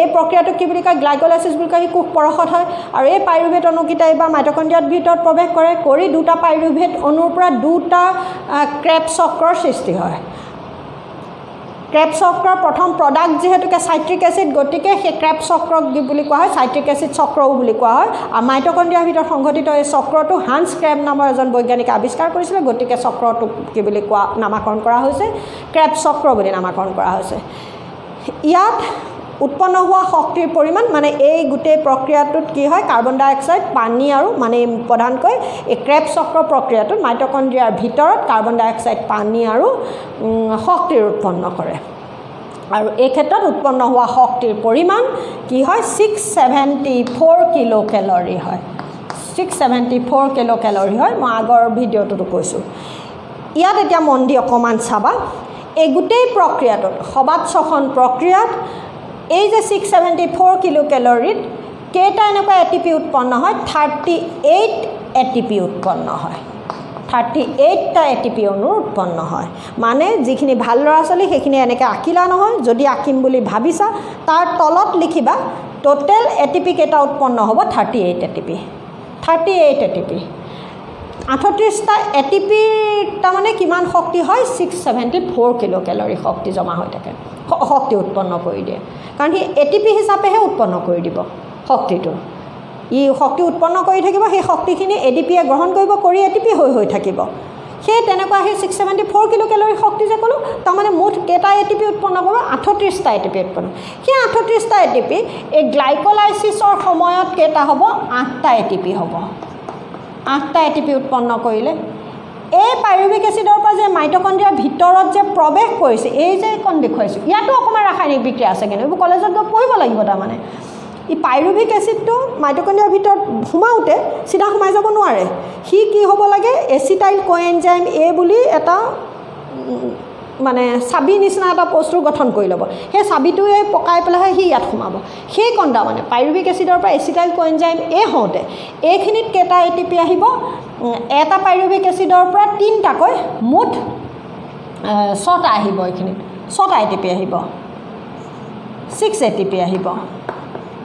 এই প্ৰক্ৰিয়াটোক কি বুলি কয় গ্লাইকলাইচিছ বুলি কয় সি কোষ পৰশত হয় আৰু এই পাইৰুভেট অণুকেইটা এইবাৰ মাইটকণ্ড্ৰিয়াৰ ভিতৰত প্ৰৱেশ কৰি দুটা পাইৰুভেট অণুৰ পৰা দুটা ক্ৰেবছ চক্ৰৰ সৃষ্টি হয় ক্ৰেবছ চক্ৰৰ প্ৰথম প্ৰডাক্ট যিহেতুকে চাইট্ৰিক এচিড গতিকে সেই ক্ৰেবছ চক্ৰক বুলি কোৱা হয় চাইট্ৰিক এচিড চক্ৰও বুলি কোৱা হয় আৰু মাইটকণ্ড্ৰিয়াৰ ভিতৰত সংঘটিত এই চক্ৰটো হান্স ক্ৰেব নামৰ এজন বৈজ্ঞানিকে আৱিষ্কাৰ কৰিছিলে গতিকে চক্ৰটোক কি বুলি কোৱা নামাকৰণ কৰা হৈছে ক্ৰেবছ চক্ৰ বুলি নামাকৰণ কৰা হৈছে ইয়াত উৎপন্ন হোৱা শক্তিৰ পৰিমাণ মানে এই গোটেই প্ৰক্ৰিয়াটোত কি হয় কাৰ্বন ডাই অক্সাইড পানী আৰু মানে প্ৰধানকৈ এই ক্ৰেবছ চক্ৰ প্ৰক্ৰিয়াটোত মাইটকণ্ড্ৰিয়াৰ ভিতৰত কাৰ্বন ডাই অক্সাইড পানী আৰু শক্তিৰ উৎপন্ন কৰে আৰু এই ক্ষেত্ৰত উৎপন্ন হোৱা শক্তিৰ পৰিমাণ কি হয় 674 কিলো কেলৰি হয় 674 কিলো কেলৰি হয় মই আগৰ ভিডিঅ'টোতো কৈছোঁ ইয়াত এতিয়া মন দি অকণমান চাবা এই গোটেই প্ৰক্ৰিয়াটোত সবাৎসখন প্ৰক্ৰিয়াত এই যে 674 কিলো কেলৰিত কেইটা এনেকুৱা এটিপি উৎপন্ন হয় 38 এটিপি উৎপন্ন হয় 38টা এটিপি অণু উৎপন্ন হয় মানে যিখিনি ভাল ল'ৰা ছোৱালী সেইখিনি এনেকৈ আঁকিলা নহয় যদি আঁকিম বুলি ভাবিছা তাৰ তলত লিখিবা টোটেল এটিপি কেইটা উৎপন্ন হ'ব 38 এটিপি 38টা এটিপিৰ তাৰমানে কিমান শক্তি হয় 674 কিলো কেলৰি শক্তি জমা হৈ থাকে শক্তি উৎপন্ন কৰি দিয়ে কাৰণ সি এটিপি হিচাপেহে উৎপন্ন কৰি দিব শক্তিটো ই শক্তি উৎপন্ন কৰি থাকিব সেই শক্তিখিনি এডিপিয়ে গ্ৰহণ কৰিব কৰি এটিপি হৈ থাকিব সেই তেনেকুৱা সেই 674 কিলো কেলৰি শক্তি যে ক'লোঁ তাৰমানে মুঠ কেইটা এটিপি উৎপন্ন কৰিব 38টা এটিপি উৎপন্ন সেই 38টা এটিপি এই গ্লাইকলাইচিছৰ সময়ত কেইটা হ'ব 8টা এটিপি হ'ব 8টা এটিপি উৎপন্ন কৰিলে এই পাইৰুভিক এচিডৰ পৰা যে মাইটকণ্ড্ৰিয়াৰ ভিতৰত যে প্ৰৱেশ কৰিছে এই যে কণ দেখুৱাইছোঁ ইয়াতো অকণমান ৰাসায়নিক বিক্ৰিয়া আছে কিন্তু এইবোৰ কলেজত গৈ পঢ়িব লাগিব তাৰমানে এই পাইৰুভিক এচিডটো মাইটকণ্ড্ৰিয়াৰ ভিতৰত সোমাওঁতে চিধা সোমাই যাব নোৱাৰে সি কি হ'ব লাগে এচিটাইল কোএনজাইম এ বুলি এটা মানে চাবি নিচিনা এটা বস্তুৰ গঠন কৰি ল'ব সেই চাবিটোৱে পকাই পেলাইহে সি ইয়াত সোমাব সেই কণটা মানে পাইৰুভিক এচিডৰ পৰা এচিটাইল কোএনজাইম এ হওঁতে এইখিনিত কেইটা এটিপি আহিব এটা পাইৰুভিক এচিডৰ পৰা 3টাকৈ মুঠ 6টা আহিব এইখিনিত 6টা এটিপি আহিব 6 এটিপি আহিব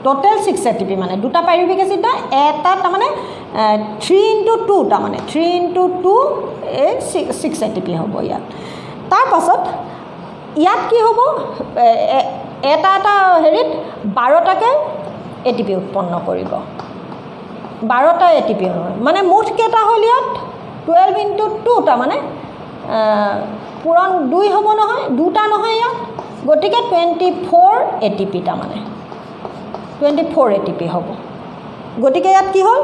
টোটেল 6 এটিপি মানে দুটা পাইৰুভিক এচিড এটা তাৰমানে 3x2 তাৰমানে 3x2 এই 6 এটিপি হ'ব ইয়াত তাৰপাছত ইয়াত কি হ'ব এটা হেৰিত 12টাকৈ এটিপি উৎপন্ন কৰিব 12টা এটিপি মানে মুঠ কেইটা হ'ল ইয়াত 12 × 2 তাৰমানে পূৰণ 2 হ'ব নহয়, 2টা নহয় ইয়াত, গতিকে 24 এটিপি তাৰমানে 24 এটিপি হ'ব। গতিকে ইয়াত কি হ'ল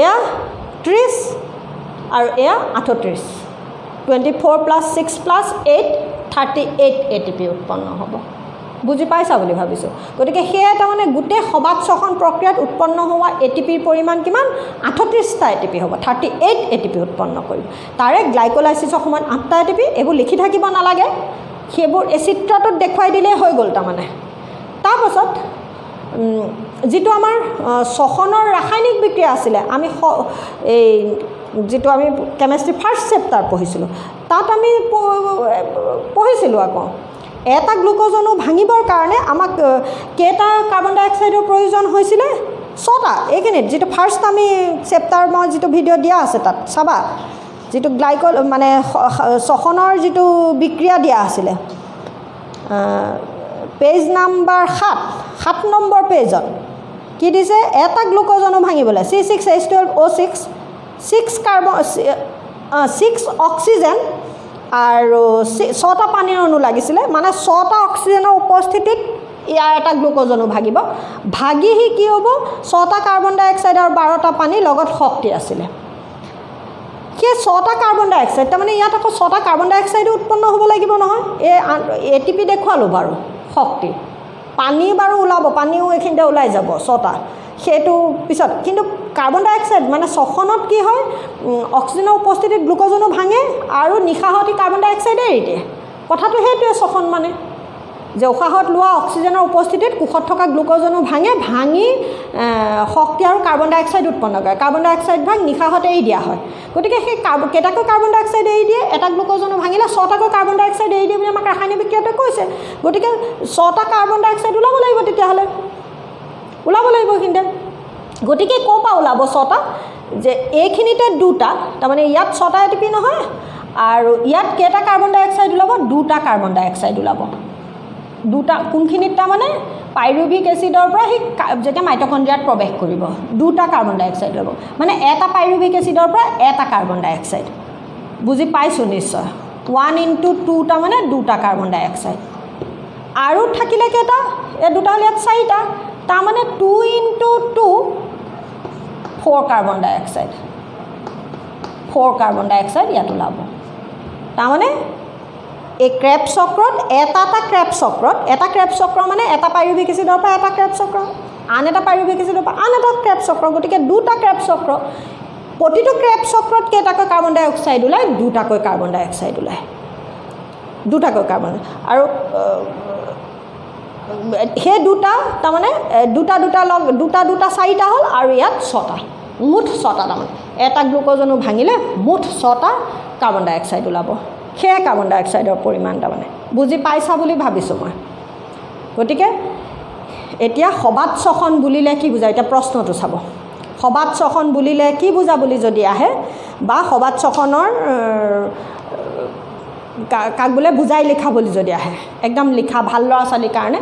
এয়া 30 আৰু এয়া 38, 24 + 6 + 8 38 এটিপি উৎপন্ন হ'ব। বুজি পাইছা বুলি ভাবিছোঁ। গতিকে সেয়া তাৰমানে গোটেই সবাত শ্বসন প্ৰক্ৰিয়াত উৎপন্ন হোৱা এটিপিৰ পৰিমাণ কিমান 38টা এটিপি হ'ব, 38 এটিপি উৎপন্ন কৰিব। তাৰে গ্লাইকলাইচিছৰ সময়ত 8টা এটিপি, এইবোৰ লিখি থাকিব নালাগে, সেইবোৰ এই চিত্ৰটোত দেখুৱাই দিলেই হৈ গ'ল তাৰমানে। তাৰপাছত যিটো আমাৰ শ্বসনৰ ৰাসায়নিক বিক্ৰিয়া আছিলে, আমি এই যিটো আমি কেমেষ্ট্ৰি ফাৰ্ষ্ট চেপ্টাৰ পঢ়িছিলোঁ, তাত আমি পঢ়িছিলোঁ আকৌ এটা গ্লুক'জ অণু ভাঙিবৰ কাৰণে আমাক কেইটা কাৰ্বন ডাই অক্সাইডৰ প্ৰয়োজন হৈছিলে 6টা। এইখিনিত যিটো ফাৰ্ষ্ট আমি চেপ্টাৰ মই যিটো ভিডিঅ' দিয়া আছে তাত চাবা, যিটো মানে শ্বসনৰ যিটো বিক্ৰিয়া দিয়া আছিলে পেজ নাম্বাৰ 7 নম্বৰ পেজত কি দিছে, এটা গ্লুক'জ অণু ভাঙিবলৈ C6H12O6 6 অক্সিজেন আৰু 6টা পানীৰ অণু লাগিছিলে, মানে 6টা অক্সিজেনৰ উপস্থিতিত ইয়াৰ এটা গ্লুক'জ অণু ভাগিব। ভাগি সি কি হ'ব 6টা কাৰ্বন ডাই অক্সাইড আৰু 12টা পানী লগত শক্তি আছিলে। সেই 6টা কাৰ্বন ডাই অক্সাইড তাৰমানে ইয়াত আকৌ 6টা কাৰ্বন ডাই অক্সাইডো উৎপন্ন হ'ব লাগিব নহয়। এই এটিপি দেখুৱালোঁ বাৰু শক্তি, পানী বাৰু ওলাব, পানীও এইখিনিতে ওলাই যাব 6টা, সেইটো পিছত। কিন্তু কাৰ্বন ডাই অক্সাইড মানে শ্বসনত কি হয় অক্সিজেনৰ উপস্থিতিত গ্লুক'জ অণু ভাঙে আৰু নিশাহতি কাৰ্বন ডাই অক্সাইড এৰি দিয়ে। কথাটো সেইটোৱে শ্বসন মানে, যে উশাহত লোৱা অক্সিজেনৰ উপস্থিতিত কোষত থকা গ্লুক'জ অণু ভাঙি শক্তি আৰু কাৰ্বন ডাই অক্সাইড উৎপন্ন কৰে। কাৰ্বন ডাই অক্সাইড ভাগ নিশাহত এৰি দিয়া হয়। গতিকে সেই কেইটাকৈ কাৰ্বন ডাই অক্সাইড এৰি দিয়ে, এটা গ্লুক'জ অণু ভাঙিলে 6টাকৈ কাৰ্বন ডাই অক্সাইড এৰি দিয়ে বুলি আমাক ৰাসায়নিক বিক্ৰিয়াটোৱে কৈছে। গতিকে 6টা কাৰ্বন ডাই অক্সাইড ওলাব লাগিব, তেতিয়াহ'লে ওলাব লাগিব এইখিনিতে। গতিকে ক'ৰ পৰা ওলাব 6টা, যে এইখিনিতে 2টা, তাৰমানে ইয়াত 6টা এটিপি নহয়, আৰু ইয়াত কেইটা কাৰ্বন ডাই অক্সাইড ওলাব 2টা কাৰ্বন ডাই অক্সাইড ওলাব। 2টা কোনখিনিত তাৰমানে পাইৰুভিক এচিডৰ পৰা সি যেতিয়া মাইটকণ্ড্ৰিয়াত প্ৰৱেশ কৰিব 2টা কাৰ্বন ডাই অক্সাইড ল'ব, মানে এটা পাইৰুভিক এচিডৰ পৰা এটা কাৰ্বন ডাই অক্সাইড। বুজি পাইছোঁ নিশ্চয়। 1 × 2 তাৰমানে 2টা কাৰ্বন ডাই অক্সাইড, আৰু থাকিলে কেইটা, এই 2টা হ'ল ইয়াত 4টা, তাৰমানে 2 × 2 4 কাৰ্বন ডাই অক্সাইড, 4 কাৰ্বন ডাই অক্সাইড ইয়াত ওলাব। তাৰমানে এই ক্ৰেব চক্ৰত এটা ক্ৰেব চক্ৰত, এটা ক্ৰেব চক্ৰ মানে এটা পাইৰুভিক এচিডৰ পৰা এটা ক্ৰেব চক্ৰ, আন এটা পাইৰুভিক এচিডৰ পৰা আন এটা ক্ৰেব চক্ৰ, গতিকে 2টা ক্ৰেব চক্ৰ। প্ৰতিটো ক্ৰেব চক্ৰত কেইটাকৈ কাৰ্বন ডাই অক্সাইড ওলায়, 2টাকৈ কাৰ্বন ডাই অক্সাইড ওলায়, 2টাকৈ কাৰ্বন। আৰু সেই 2টা তাৰমানে 2টা 4টা হ'ল, আৰু ইয়াত 6টা, মুঠ 6টা। তাৰমানে এটা গ্লুক'জ অণু ভাঙিলে মুঠ 6টা কাৰ্বন ডাই অক্সাইড ওলাব। সেয়া কাৰ্বন ডাই অক্সাইডৰ পৰিমাণ তাৰমানে। বুজি পাইছা বুলি ভাবিছোঁ মই। গতিকে এতিয়া সবাত শ্বসন বুলিলে কি বুজায়, এতিয়া প্ৰশ্নটো চাব। সবাত শ্বসন বুলিলে কি বুজা বুলি যদি আহে, বা সবাত শ্বসনৰ কাক বোলে বুজাই লিখা বুলি যদি আহে, একদম লিখা ভাল ল'ৰা ছোৱালীৰ কাৰণে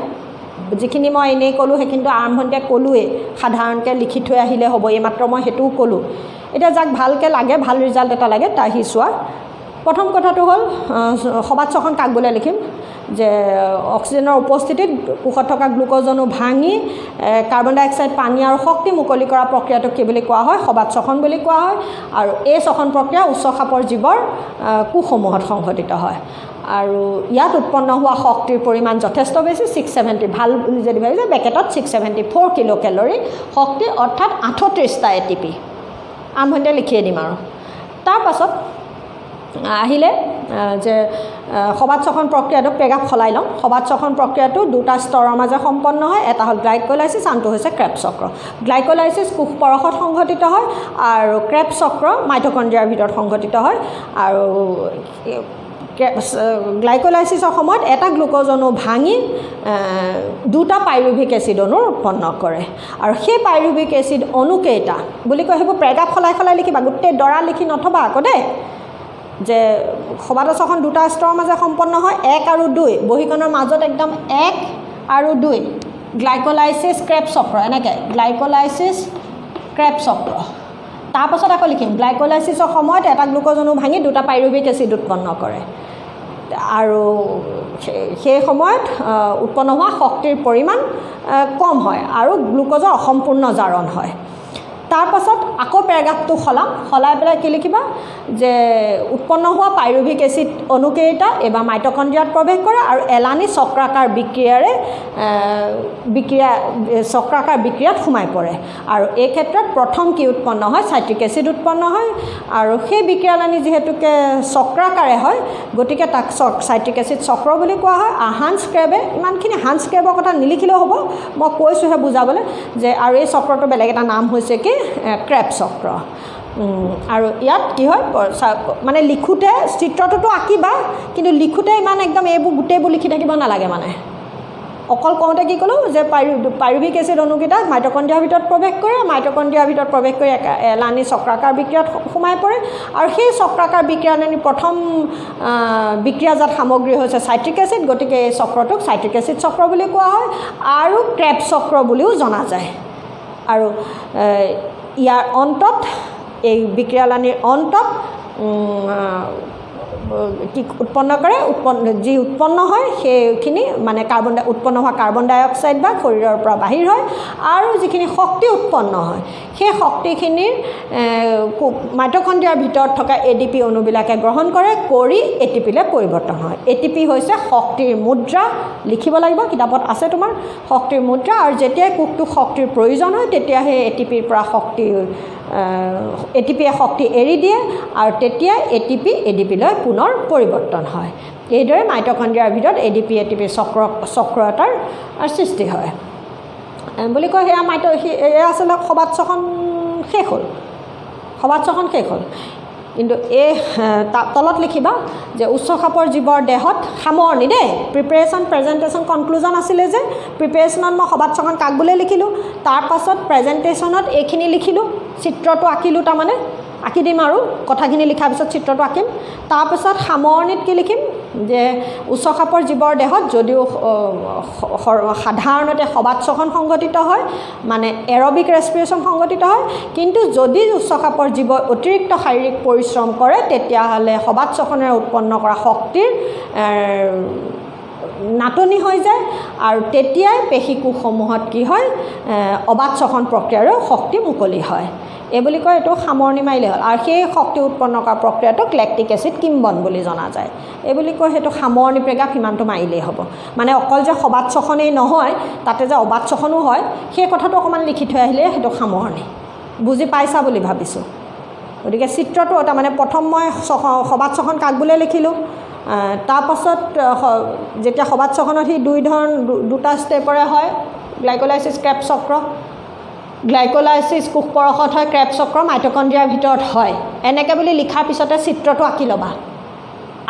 যিখিনি মই এনেই ক'লোঁ সেইখিনিতো আৰম্ভণিতে ক'লোৱেই, সাধাৰণকৈ লিখি থৈ আহিলে হ'ব, এইমাত্ৰ মই সেইটোও ক'লোঁ। এতিয়া যাক ভালকৈ লাগে, ভাল ৰিজাল্ট এটা লাগে, তাই সি চোৱা। প্ৰথম কথাটো হ'ল সবাত শ্বসন কাক বোলে লিখিম, যে অক্সিজেনৰ উপস্থিতিত কোষত থকা গ্লুক'জ অণু ভাঙি কাৰ্বন ডাই অক্সাইড, পানী আৰু শক্তি মুকলি কৰা প্ৰক্ৰিয়াটোক কি বুলি কোৱা হয়, সবাত শ্বসন বুলি কোৱা হয়। আৰু এই শ্বসন প্ৰক্ৰিয়া উচ্চ খাপৰ জীৱৰ কোষসমূহত সংঘটিত হয়, আৰু ইয়াত উৎপন্ন হোৱা শক্তিৰ পৰিমাণ যথেষ্ট বেছি, 670, ভাল বুলি যদি ভাবিছে বেকেটত 674 কিলো কেলৰি শক্তি, অৰ্থাৎ 38টা এটিপি। আৰম্ভণিতে লিখিয়ে দিম। আৰু তাৰপাছত আহিলে যে সবাত শ্বসন প্ৰক্ৰিয়াটো প্ৰেগাপ সলাই লওঁ। সবাত শ্বসন প্ৰক্ৰিয়াটো 2টা স্তৰৰ মাজে সম্পন্ন হয়, এটা হ'ল গ্লাইকলাইচিছ, আনটো হৈছে ক্ৰেব চক্ৰ। গ্লাইকলাইচিছ কোষ পৰশত সংঘটিত হয়, আৰু ক্ৰেব চক্ৰ মাইটকণ্ড্ৰিয়াৰ ভিতৰত সংঘটিত হয়। আৰু গ্লাইকলাইচিছৰ সময়ত এটা গ্লুক'জ অণু ভাঙি 2টা পাইৰুভিক এচিড অণু উৎপন্ন কৰে, আৰু সেই পাইৰুভিক এচিড অণুকেইটা বুলি কয়, সেইবোৰ প্ৰেগাপ সলাই লিখিবা, গোটেই দৰা লিখি নথবা আকৌ দেই। যে সবাত শ্বসন 2টা স্তৰৰ মাজে সম্পন্ন হয়, 1 আৰু 2, বহীখনৰ মাজত একদম 1 আৰু 2, গ্লাইকলাইচিছ ক্ৰেব চক্ৰ এনেকৈ গ্লাইকলাইচিছ ক্ৰেব চক্ৰ তাৰপাছত আকৌ লিখিম গ্লাইকলাইচিছৰ সময়ত এটা গ্লুক'জ অণু ভাঙি দুটা পাইৰুভিক এচিড উৎপন্ন কৰে আৰু সেই সময়ত উৎপন্ন হোৱা শক্তিৰ পৰিমাণ কম হয় আৰু গ্লুক'জৰ অসম্পূৰ্ণ জাৰণ হয় তাৰপাছত আকৌ পেৰাগ্ৰাফটো সলাই পেলাই কি লিখিবা যে উৎপন্ন হোৱা পাইৰুভিক এচিড অণুকেইটা এবাৰ মাইটকণ্ড্ৰিয়াত প্ৰৱেশ কৰে আৰু এলানি চক্ৰাকাৰ বিক্ৰিয়াত সোমাই পৰে আৰু এই ক্ষেত্ৰত প্ৰথম কি উৎপন্ন হয় চাইট্ৰিক এচিড উৎপন্ন হয় আৰু সেই বিক্ৰিয়ালানি যিহেতুকে চক্ৰাকাৰে হয় গতিকে তাক চাইট্ৰিক এচিড চক্ৰ বুলি কোৱা হয় হান্স ক্ৰেবে ইমানখিনি হান্স ক্ৰেবৰ কথা নিলিখিলেও হ'ব মই কৈছোঁহে বুজাবলৈ যে আৰু এই চক্ৰটো বেলেগ এটা নাম হৈছে কি ক্ৰেব চক্ৰ আৰু ইয়াত কি হয় মানে লিখোঁতে চিত্ৰটোতো আঁকিবা কিন্তু লিখোঁতে ইমান একদম এইবোৰ গোটেইবোৰ লিখি থাকিব নালাগে মানে অকল কওঁতে কি ক'লোঁ যে পাইৰুভিক এচিড অণুকেইটা মাইটকণ্ড্ৰিয়াৰ ভিতৰত প্ৰৱেশ কৰে মাইটকণ্ড্ৰিয়াৰ ভিতৰত প্ৰৱেশ কৰি এলানি চক্ৰাকাৰ বিক্ৰিয়াত সোমাই পৰে আৰু সেই চক্ৰাকাৰ বিক্ৰিয়ালানি প্ৰথম বিক্ৰিয়াজাত সামগ্ৰী হৈছে চাইট্ৰিক এচিড গতিকে এই চক্ৰটোক চাইট্ৰিক এচিড চক্ৰ বুলি কোৱা হয় আৰু ক্ৰেব চক্ৰ বুলিও জনা যায় আৰু ইয়াৰ অন্তত এই বিক্ৰিয়ালানিৰ অন্তত কি উৎপন্ন কৰে যি উৎপন্ন হয় সেইখিনি মানে উৎপন্ন হোৱা কাৰ্বন ডাই অক্সাইড বা শৰীৰৰ পৰা বাহিৰ হয় আৰু যিখিনি শক্তি উৎপন্ন হয় সেই শক্তিখিনিৰ মাইটকণ্ড্ৰিয়াৰ ভিতৰত থকা ADP অণুবিলাকে গ্ৰহণ কৰি ATPলৈ পৰিৱৰ্তন হয় ATP হৈছে শক্তিৰ মুদ্ৰা লিখিব লাগিব কিতাপত আছে তোমাৰ শক্তিৰ মুদ্ৰা আৰু যেতিয়াই কোষটোক শক্তিৰ প্ৰয়োজন হয় তেতিয়া সেই ATPৰ পৰা ATPয়ে শক্তি এৰি দিয়ে আৰু তেতিয়া ATP ADPলৈ পুনৰ পৰিৱৰ্তন হয় এইদৰে মাইটকণ্ড্ৰিয়াৰ ভিতৰত ATP চক্ৰ এটাৰ সৃষ্টি হয় বুলি কয় সেয়া এয়া আচলতে সবাৎসখন শেষ হ'ল কিন্তু এই তলত লিখিবা যে উচ্চ খাপৰ জীৱৰ দেহত সামৰণি দেই প্ৰিপেৰেশ্যন প্ৰেজেণ্টেশ্যন কনক্লুজন আছিলে যে প্ৰিপেৰেশ্যনত মই সবাৎসখন কাক বুলিয়ে লিখিলোঁ তাৰপাছত প্ৰেজেণ্টেশ্যনত এইখিনি লিখিলোঁ চিত্ৰটো আঁকিলোঁ তাৰমানে আঁকি দিম আৰু কথাখিনি লিখাৰ পিছত চিত্ৰটো আঁকিম তাৰপিছত সামৰণিত কি লিখিম যে উচ্চ খাপৰ জীৱৰ দেহত যদিও সাধাৰণতে সবাৎসখন সংঘটিত হয় মানে এৰবিক ৰেছপিৰেশ্যন সংঘটিত হয় কিন্তু যদি উচ্চ খাপৰ জীৱ অতিৰিক্ত শাৰীৰিক পৰিশ্ৰম কৰে তেতিয়াহ'লে সবাৎসখনেৰে উৎপন্ন কৰা শক্তিৰ নাটনি হৈ যায় আৰু তেতিয়াই পেশীকোষসমূহত কি হয় অবাৎসখন প্ৰক্ৰিয়াৰো শক্তি মুকলি হয় এই বুলি কয় এইটো সামৰণি মাৰিলে হ'ল আৰু সেই শক্তি উৎপন্ন কৰা প্ৰক্ৰিয়াটোক লেক্টিক এচিড কিম্বন বুলি জনা যায় এই বুলি কয় সেইটো সামৰণি প্ৰেগাপ সিমানটো মাৰিলেই হ'ব মানে অকল যে সবাৎসখনেই নহয় তাতে যে অবাৎসখনো হয় সেই কথাটো অকণমান লিখি থৈ আহিলে সেইটো সামৰণি বুজি পাইছা বুলি ভাবিছোঁ গতিকে চিত্ৰটো তাৰমানে প্ৰথম মই সবাৎসখন কাক বুলিয়ে লিখিলোঁ তাৰপাছত যেতিয়া সবাৎসখনত সি দুটা ষ্টেপৰে হয় গ্লাইকলাইচিছ ক্ৰেব চক্ৰ গ্লাইকলাইচিছ কোষ পৰশত হয় ক্ৰেব চক্ৰ মাইটকণ্ড্ৰিয়াৰ ভিতৰত হয় এনেকৈ বুলি লিখাৰ পিছতে চিত্ৰটো আঁকি ল'বা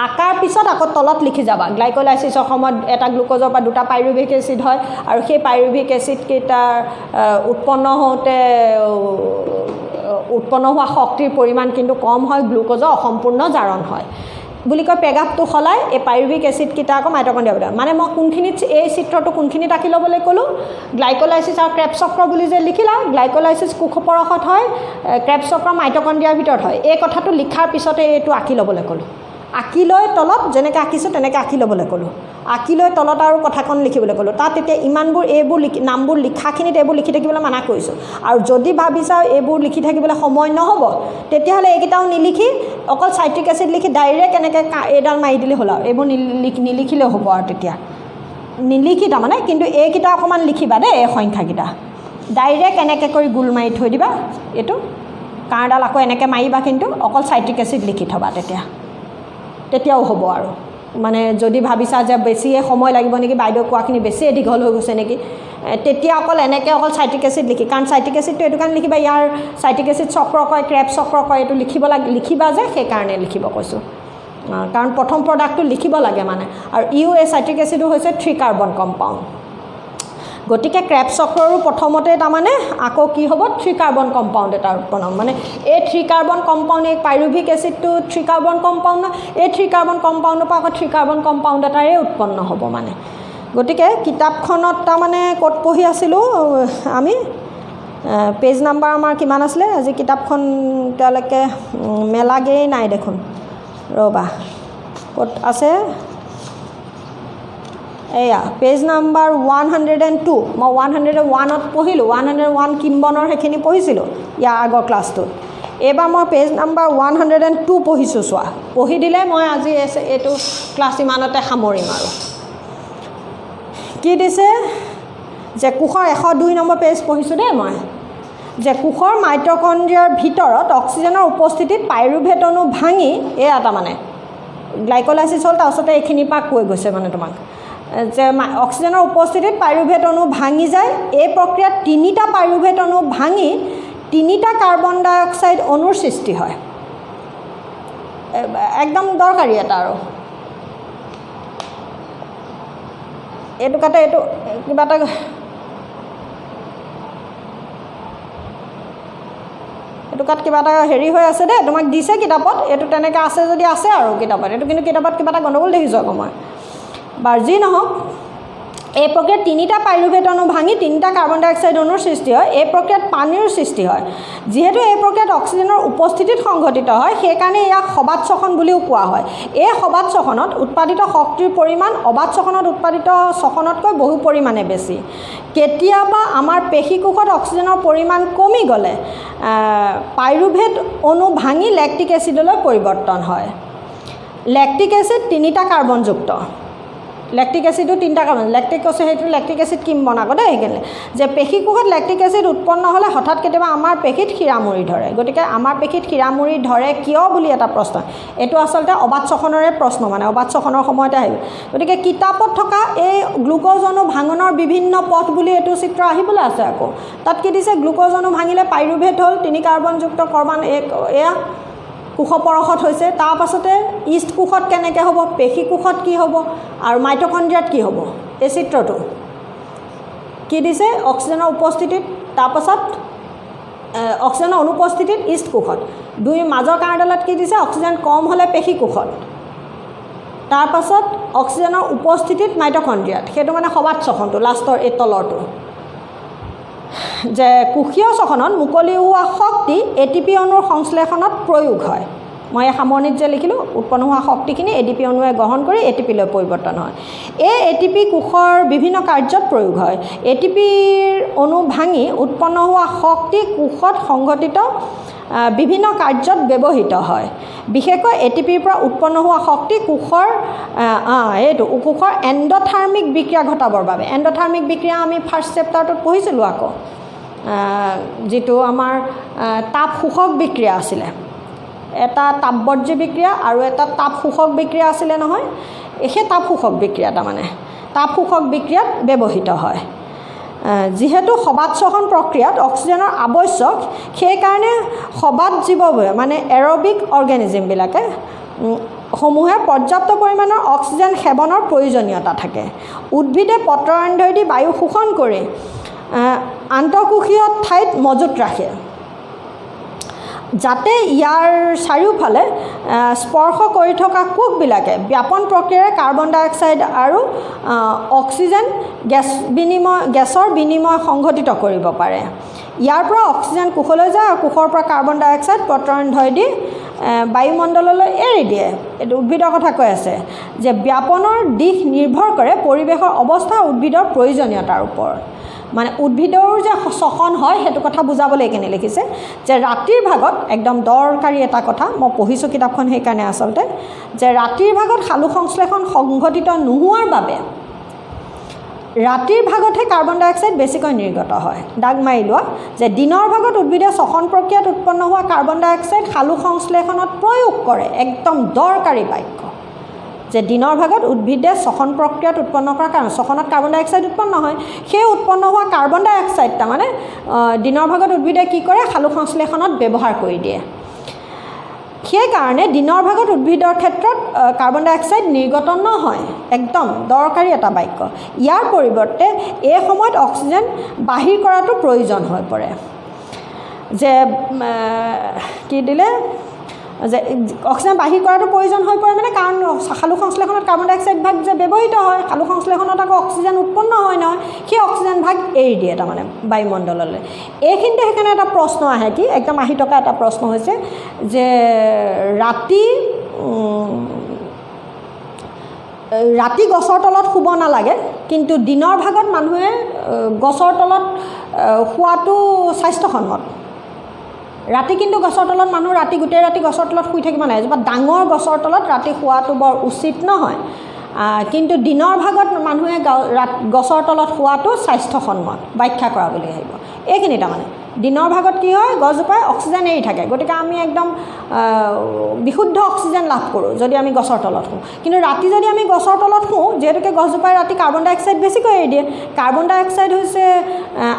আঁকাৰ পিছত আকৌ তলত লিখি যাবা গ্লাইকলাইচিছৰ সময়ত এটা গ্লুক'জৰ পৰা দুটা পাইৰুভিক এচিড হয় আৰু সেই পাইৰুভিক এচিডকেইটাৰ উৎপন্ন হোৱা শক্তিৰ পৰিমাণ কিন্তু কম হয় গ্লুক'জৰ অসম্পূৰ্ণ জাৰণ হয় বুলি কয় পেগাপটো সলাই এই পাইৰুভিক এচিডকেইটা আকৌ মাইটকণ্ড্ৰিয়া মানে মই কোনখিনিত এই চিত্ৰটো কোনখিনিত আঁকি ল'বলৈ ক'লোঁ গ্লাইকলাইচিছ আৰু ক্ৰেব চক্ৰ বুলি যে লিখিলা গ্লাইকলাইচিছ কোষ পৰশত হয় ক্ৰেব চক্ৰ মাইটকণ্ড্ৰিয়াৰ ভিতৰত হয় এই কথাটো লিখাৰ পিছতে এইটো আঁকি ল'বলৈ ক'লোঁ আঁকি লৈ তলত যেনেকৈ আঁকিছোঁ তেনেকৈ আঁকি ল'বলৈ ক'লোঁ আঁকি লৈ তলত আৰু কথাখন লিখিবলৈ ক'লোঁ তাত এতিয়া ইমানবোৰ এইবোৰ নামবোৰ লিখাখিনিত এইবোৰ লিখি থাকিবলৈ মানা কৰিছোঁ আৰু যদি ভাবিছা এইবোৰ লিখি থাকিবলৈ সময় নহ'ব তেতিয়াহ'লে এইকেইটাও নিলিখি অকল চাইট্ৰিক এচিড লিখি ডাইৰেক্ট এনেকৈ এইডাল মাৰি দিলেই হ'ল আৰু এইবোৰ নিলিখিলেও হ'ব আৰু তেতিয়া নিলিখি তাৰমানে কিন্তু এইকেইটা অকণমান লিখিবা দেই এই সংখ্যাকেইটা ডাইৰেক্ট এনেকৈ কৰি গোল মাৰি থৈ দিবা এইটো কাঁড়ডাল আকৌ এনেকৈ মাৰিবা কিন্তু অকল চাইট্ৰিক এচিড লিখি থ'বা তেতিয়াও হ'ব আৰু মানে যদি ভাবিছা যে বেছিয়ে সময় লাগিব নেকি বাইদেউ কোৱাখিনি বেছিয়ে দীঘল হৈ গৈছে নেকি তেতিয়া অকল চাইট্ৰিক এচিড লিখি কাৰণ চাইট্ৰিক এচিডটো এইটো কাৰণে লিখিবা ইয়াৰ চাইট্ৰিক এচিড চক্ৰ কয় ক্ৰেব চক্ৰ কয় এইটো লিখিবা যে সেইকাৰণে লিখিব কৈছোঁ কাৰণ প্ৰথম প্ৰডাক্টটো লিখিব লাগে মানে আৰু এই চাইট্ৰিক এচিডো হৈছে 3 কাৰ্বন কম্পাউণ্ড গতিকে ক্ৰেব চক্ৰৰো প্ৰথমতে তাৰমানে আকৌ কি হ'ব 3 কাৰ্বন কম্পাউণ্ড এটা উৎপন্ন মানে এই 3 কাৰ্বন কম্পাউণ্ড এই পাইৰুভিক এচিডটো 3 কাৰ্বন কম্পাউণ্ড এই 3 কাৰ্বন কম্পাউণ্ডৰ পৰা আকৌ 3 কাৰ্বন কম্পাউণ্ড এটাৰে উৎপন্ন হ'ব মানে গতিকে কিতাপখনত তাৰমানে ক'ত পঢ়ি আছিলোঁ আমি পেজ নাম্বাৰ আমাৰ কিমান আছিলে আজি কিতাপখন তেওঁলোকে মেলাগেই নাই দেখোন ৰ'বা ক'ত আছে এয়া পেজ নাম্বাৰ 102 মই 101ত পঢ়িলোঁ 101 কিম্বনৰ সেইখিনি পঢ়িছিলোঁ ইয়াৰ আগৰ ক্লাছটোত এইবাৰ মই পেজ নাম্বাৰ 102 পঢ়িছোঁ চোৱা পঢ়ি দিলে মই আজি এইটো ক্লাছ ইমানতে সামৰিম আৰু কি দিছে যে কোষৰ 102 নম্বৰ পেজ পঢ়িছোঁ দেই মই যে কোষৰ মাইটকণ্ড্ৰিয়াৰ ভিতৰত অক্সিজেনৰ উপস্থিতিত পাইৰুভেট অণু ভাঙি এয়া তাৰমানে গ্লাইকলাইচিছ হ'ল তাৰপিছতে এইখিনিৰ পৰা কৈ গৈছে মানে তোমাক যে অক্সিজেনৰ উপস্থিতিত পাইৰুভেট অণু ভাঙি যায় এই প্ৰক্ৰিয়াত 3টা পাইৰুভেট অণু ভাঙি 3টা কাৰ্বন ডাই অক্সাইড অণুৰ সৃষ্টি হয় একদম দৰকাৰী এটা আৰু এইটো কাটে এইটো কিবা এটা এইটো কাট কিবা এটা হেৰি হৈ আছে দেই তোমাক দিছে কিতাপত এইটো তেনেকৈ আছে যদি আছে আৰু কিতাপত এইটো কিন্তু কিতাপত কিবা এটা গণ্ডগোল দেখিছোঁ আকৌ মই বাৰু যি নহওক এই প্ৰক্ৰিয়াত 3টা পাইৰুভেট অণু ভাঙি 3টা কাৰ্বন ডাই অক্সাইড অণুৰ সৃষ্টি হয় এই প্ৰক্ৰিয়াত পানীৰ সৃষ্টি হয় যিহেতু এই প্ৰক্ৰিয়াত অক্সিজেনৰ উপস্থিতিত সংঘটিত হয় সেইকাৰণে ইয়াক সবাত শ্বসন বুলিও কোৱা হয় এই সবাত শ্বসনত উৎপাদিত শক্তিৰ পৰিমাণ অবাত শ্বসনত উৎপাদিত শ্বসনতকৈ বহু পৰিমাণে বেছি কেতিয়াবা আমাৰ পেশী কোষত অক্সিজেনৰ পৰিমাণ কমি গ'লে পাইৰুভেট অণু ভাঙি লেক্টিক এচিডলৈ পৰিৱৰ্তন হয় লেক্টিক এচিড 3টা কাৰ্বনযুক্ত লেক্টিক এচিডো 3টা কাৰ্বন লেক্টিক এচিড সেইটো লেক্টিক এচিড কিম বনাব দেই সেইকাৰণে যে পেশী কোষত লেক্টিক এচিড উৎপন্ন হ'লে হঠাৎ কেতিয়াবা আমাৰ পেশীত শিৰামুৰি ধৰে গতিকে আমাৰ পেশীত শিৰামুৰি ধৰে কিয় বুলি এটা প্ৰশ্ন এইটো আচলতে অবাত শ্বসনৰে প্ৰশ্ন মানে অবাত শ্বসনৰ সময়তে আহিব গতিকে কিতাপত থকা এই গ্লুক'জ অণু ভাঙনৰ বিভিন্ন পথ বুলি এইটো চিত্ৰ আহিবলৈ আছে আকৌ তাত কি দিছে গ্লুক'জ অণু ভাঙিলে পাইৰুভেট হ'ল 3 কাৰ্বনযুক্ত কাৰ্বন এয়া কোষ পৰশত হৈছে তাৰ পাছতে ইষ্ট কোষত কেনেকৈ হ'ব পেশী কোষত কি হ'ব আৰু মাইটকণ্ড্ৰিয়াত কি হ'ব এই চিত্ৰটো কি দিছে অক্সিজেনৰ উপস্থিতিত তাৰপাছত অক্সিজেনৰ অনুপস্থিতিত ইষ্ট কোষত দুই মাজৰ কাঁড়ডালত কি দিছে অক্সিজেন কম হ'লে পেশী কোষত তাৰপাছত অক্সিজেনৰ উপস্থিতিত মাইটকণ্ড্ৰিয়াত সেইটো মানে সবাত শ্বসনটো লাষ্টৰ এই তলৰটো যে কোষীয় শ্বসনত মুকলি হোৱা শক্তি এটিপি অণুৰ সংশ্লেষণত প্ৰয়োগ হয় মই সামৰণিত যে লিখিলোঁ উৎপন্ন হোৱা শক্তিখিনি এটিপি অণুৱে গ্ৰহণ কৰি এটিপিলৈ পৰিৱৰ্তন হয় এই এটিপি কোষৰ বিভিন্ন কাৰ্যত প্ৰয়োগ হয় এটিপিৰ অণু ভাঙি উৎপন্ন হোৱা শক্তি কোষত সংঘটিত বিভিন্ন কাৰ্যত ব্যৱহৃত হয় বিশেষকৈ এটিপিৰ পৰা উৎপন্ন হোৱা শক্তি কোষৰ এইটো কোষৰ এণ্ডোথাৰ্মিক বিক্ৰিয়া ঘটাবৰ বাবে এণ্ডোথাৰ্মিক বিক্ৰিয়া আমি ফাৰ্ষ্ট চেপ্টাৰটোত পঢ়িছিলোঁ আকৌ যিটো আমাৰ তাপ শোষক বিক্ৰিয়া আছিলে এটা তাপবৰ্জী বিক্ৰিয়া আৰু এটা তাপ শোষক বিক্ৰিয়া আছিলে নহয় সেই তাপ শোষক বিক্ৰিয়া তাৰমানে তাপ শোষক বিক্ৰিয়াত ব্যৱহৃত হয় যিহেতু সবাত শ্বসন প্ৰক্ৰিয়াত অক্সিজেনৰ আৱশ্যক সেইকাৰণে সবাত জীৱবোৰে মানে এৰবিক অৰ্গেনিজিমবিলাকে সমূহে পৰ্যাপ্ত পৰিমাণৰ অক্সিজেন সেৱনৰ প্ৰয়োজনীয়তা থাকে উদ্ভিদে পত্ৰৰন্ধ্ৰেদি বায়ু শোষণ কৰি আন্তঃকোষীয় ঠাইত মজুত ৰাখে যাতে ইয়াৰ চাৰিওফালে স্পৰ্শ কৰি থকা কোষবিলাকে ব্যাপন প্ৰক্ৰিয়াৰে কাৰ্বন ডাই অক্সাইড আৰু অক্সিজেন গেছৰ বিনিময় সংঘটিত কৰিব পাৰে ইয়াৰ পৰা অক্সিজেন কোষলৈ যায় আৰু কোষৰ পৰা কাৰ্বন ডাই অক্সাইড পত্ৰৰন্ধ্ৰেদি বায়ুমণ্ডললৈ এৰি দিয়ে এইটো উদ্ভিদৰ কথা কৈ আছে যে ব্যাপনৰ দিশ নিৰ্ভৰ কৰে পৰিৱেশৰ অৱস্থা উদ্ভিদৰ প্ৰয়োজনীয়তাৰ ওপৰত মানে উদ্ভিদৰ যে শ্বসন হয় সেইটো কথা বুজাবলৈ এইখিনি লিখিছে যে ৰাতিৰ ভাগত একদম দৰকাৰী এটা কথা মই পঢ়িছোঁ কিতাপখন সেইকাৰণে আচলতে যে ৰাতিৰ ভাগত সালু সংশ্লেষণ সংঘটিত নোহোৱাৰ বাবে ৰাতিৰ ভাগতহে কাৰ্বন ডাই অক্সাইড বেছিকৈ নিৰ্গত হয় দাগ মাৰি লোৱা যে দিনৰ ভাগত উদ্ভিদে শ্বসন প্ৰক্ৰিয়াত উৎপন্ন হোৱা কাৰ্বন ডাই অক্সাইড সালু সংশ্লেষণত প্ৰয়োগ কৰে একদম দৰকাৰী বাক্য যে দিনৰ ভাগত উদ্ভিদে শ্বসন প্ৰক্ৰিয়াত উৎপন্ন কৰাৰ কাৰণে শ্বসনত কাৰ্বন ডাই অক্সাইড উৎপন্ন হয় সেই উৎপন্ন হোৱা কাৰ্বন ডাই অক্সাইড তাৰমানে দিনৰ ভাগত উদ্ভিদে কি কৰে সালু সংশ্লেষণত ব্যৱহাৰ কৰি দিয়ে সেইকাৰণে দিনৰ ভাগত উদ্ভিদৰ ক্ষেত্ৰত কাৰ্বন ডাই অক্সাইড নিৰ্গত নহয় একদম দৰকাৰী এটা বাক্য ইয়াৰ পৰিৱৰ্তে এই সময়ত অক্সিজেন বাহিৰ কৰাটো প্ৰয়োজন হৈ পৰে যে কি দিলে যে অক্সিজেন বাহিৰ কৰাটো প্ৰয়োজন হৈ পৰে মানে কাৰণ সালু সংশ্লেষণত কাৰ্বন ডাই অক্সাইড ভাগ যে ব্যৱহৃত হয় সালু সংশ্লেষণত আকৌ অক্সিজেন উৎপন্ন হয় নহয় সেই অক্সিজেন ভাগ এৰি দিয়ে তাৰমানে বায়ুমণ্ডললৈ এইখিনিতে সেইকাৰণে এটা প্ৰশ্ন আহে কি একদম আহি থকা এটা প্ৰশ্ন হৈছে যে ৰাতি গছৰ তলত শুব নালাগে কিন্তু দিনৰ ভাগত মানুহে গছৰ তলত শুৱাটো স্বাস্থ্যসন্মত ৰাতি কিন্তু গছৰ তলত মানুহ ৰাতি গোটেই ৰাতি গছৰ তলত শুই থাকিব নালাগে এজোপা ডাঙৰ গছৰ তলত ৰাতি শুৱাটো বৰ উচিত নহয় কিন্তু দিনৰ ভাগত মানুহে গছৰ তলত শুৱাটো স্বাস্থ্যসন্মত ব্যাখ্যা কৰা বুলি আহিব এইখিনি তাৰমানে দিনৰ ভাগত কি হয় গছজোপাই অক্সিজেন এৰি থাকে গতিকে আমি একদম বিশুদ্ধ অক্সিজেন লাভ কৰোঁ যদি আমি গছৰ তলত শুওঁ কিন্তু ৰাতি যদি আমি গছৰ তলত শুওঁ যিহেতুকে গছজোপাই ৰাতি কাৰ্বন ডাই অক্সাইড বেছিকৈ এৰি দিয়ে কাৰ্বন ডাই অক্সাইড হৈছে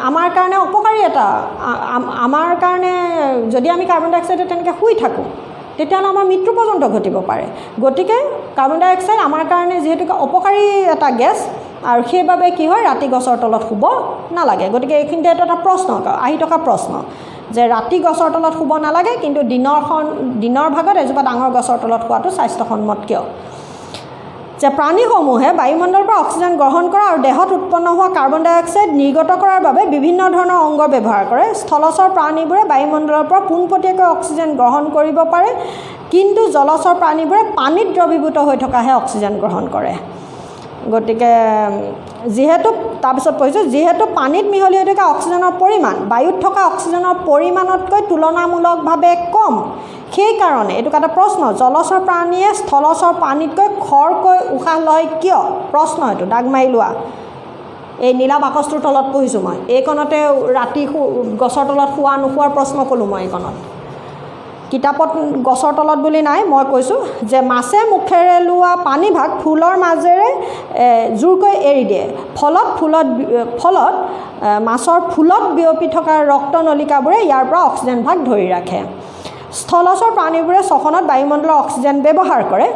আমাৰ কাৰণে অপকাৰী এটা আমাৰ কাৰণে যদি আমি কাৰ্বন ডাই অক্সাইডত তেনেকৈ শুই থাকোঁ তেতিয়াহ'লে আমাৰ মৃত্যু পৰ্যন্ত ঘটিব পাৰে গতিকে কাৰ্বন ডাই অক্সাইড আমাৰ কাৰণে যিহেতুকে অপকাৰী এটা গেছ আৰু সেইবাবে কি হয় ৰাতি গছৰ তলত শুব নালাগে গতিকে এইখিনিতে এটা প্ৰশ্ন আহি থকা প্ৰশ্ন যে ৰাতি গছৰ তলত শুব নালাগে কিন্তু দিনৰ ভাগত এজোপা ডাঙৰ গছৰ তলত শুৱাটো স্বাস্থ্যসন্মত কিয় যে প্ৰাণীসমূহে বায়ুমণ্ডলৰ পৰা অক্সিজেন গ্ৰহণ কৰা আৰু দেহত উৎপন্ন হোৱা কাৰ্বন ডাই অক্সাইড নিৰ্গত কৰাৰ বাবে বিভিন্ন ধৰণৰ অংগ ব্যৱহাৰ কৰে স্থলচৰ প্ৰাণীবোৰে বায়ুমণ্ডলৰ পৰা পোনপটীয়াকৈ অক্সিজেন গ্ৰহণ কৰিব পাৰে কিন্তু জলচৰ প্ৰাণীবোৰে পানীত দ্ৰৱীভূত হৈ থকাহে অক্সিজেন গ্ৰহণ কৰে গতিকে যিহেতু তাৰপিছত পঢ়িছোঁ যিহেতু পানীত মিহলি হৈ থকা অক্সিজেনৰ পৰিমাণ বায়ুত থকা অক্সিজেনৰ পৰিমাণতকৈ তুলনামূলকভাৱে কম সেইকাৰণে এইটো এটা প্ৰশ্ন জলচৰ প্ৰাণীয়ে স্থলচৰ পানীতকৈ খৰকৈ উশাহ লয় কিয় প্ৰশ্ন এইটো দাগ মাৰি লোৱা এই নীলা বাকচটোৰ তলত পঢ়িছোঁ মই এইকণতে ৰাতি গছৰ তলত শুৱা নোশোৱাৰ প্ৰশ্ন ক'লোঁ মই এইকণত কিতাপত গছৰ তলত বুলি নাই মই কৈছোঁ যে মাছে মুখেৰে লোৱা পানীভাগ ফুলৰ মাজেৰে জোৰকৈ এৰি দিয়ে ফলত মাছৰ ফুলত বিয়পি থকা ৰক্তনলিকাবোৰে ইয়াৰ পৰা অক্সিজেন ভাগ ধৰি ৰাখে স্থলচৰ প্ৰাণীবোৰে শ্বসনত বায়ুমণ্ডলৰ অক্সিজেন ব্যৱহাৰ কৰে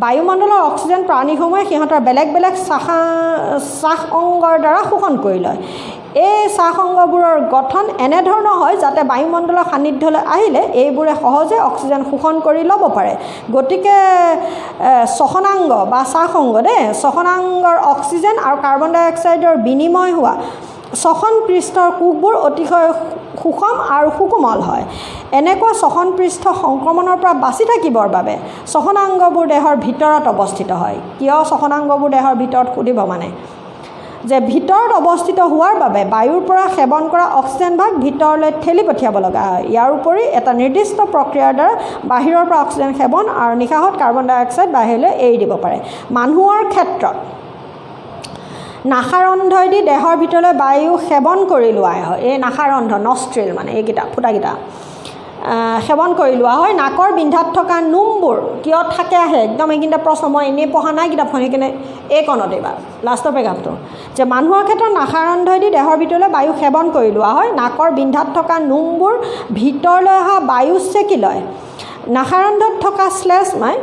বায়ুমণ্ডলৰ অক্সিজেন প্ৰাণীসমূহে সিহঁতৰ বেলেগ বেলেগ শ্বাস অংগৰ দ্বাৰা শোষণ কৰি লয় এই শ্বাস অংগবোৰৰ গঠন এনেধৰণৰ হয় যাতে বায়ুমণ্ডলৰ সান্নিধ্যলৈ আহিলে এইবোৰে সহজে অক্সিজেন শোষণ কৰি ল'ব পাৰে গতিকে শ্বসনাংগ বা শ্বাস অংগ শ্বসনাংগৰ অক্সিজেন আৰু কাৰ্বন ডাই অক্সাইডৰ বিনিময় হোৱা শ্বসন পৃষ্ঠৰ কোষবোৰ অতিশয় সুষম আৰু সুকোমল হয় এনেকুৱা শ্বসন পৃষ্ঠ সংক্ৰমণৰ পৰা বাচি থাকিবৰ বাবে শ্বসনাংগবোৰ দেহৰ ভিতৰত অৱস্থিত হয় কিয় শ্বসনাংগবোৰ দেহৰ ভিতৰত সুধিব মানে যে ভিতৰত অৱস্থিত হোৱাৰ বাবে বায়ুৰ পৰা সেৱন কৰা অক্সিজেন ভাগ ভিতৰলৈ ঠেলি পঠিয়াব লগা হয় ইয়াৰ উপৰি এটা নিৰ্দিষ্ট প্ৰক্ৰিয়াৰ দ্বাৰা বাহিৰৰ পৰা অক্সিজেন সেৱন আৰু নিশাহত কাৰ্বন ডাই অক্সাইড বাহিৰলৈ এৰি দিব পাৰে মানুহৰ ক্ষেত্ৰত নাসাৰন্ধইদি দেহৰ ভিতৰলৈ বায়ু সেৱন কৰি লোৱা হয় এই নাসাৰন্ধ নষ্ট্ৰিল মানে এইকেইটা ফুটাকেইটা সেৱন কৰি লোৱা হয় নাকৰ বিন্ধাত থকা নোমবোৰ কিয় থাকে আহে একদম এইখিনিতে প্ৰশ্ন মই এনেই পঢ়া নাই কিতাপখন সেইকাৰণে এইকণতে এইবাৰ লাষ্টৰ পেগাপটো যে মানুহৰ ক্ষেত্ৰত নাসাৰন্ধইদি দেহৰ ভিতৰলৈ বায়ু সেৱন কৰি লোৱা হয় নাকৰ বিন্ধাত থকা নোমবোৰ ভিতৰলৈ অহা বায়ু চেকি লয় নাসাৰন্ধত থকা শ্লেষ্মাই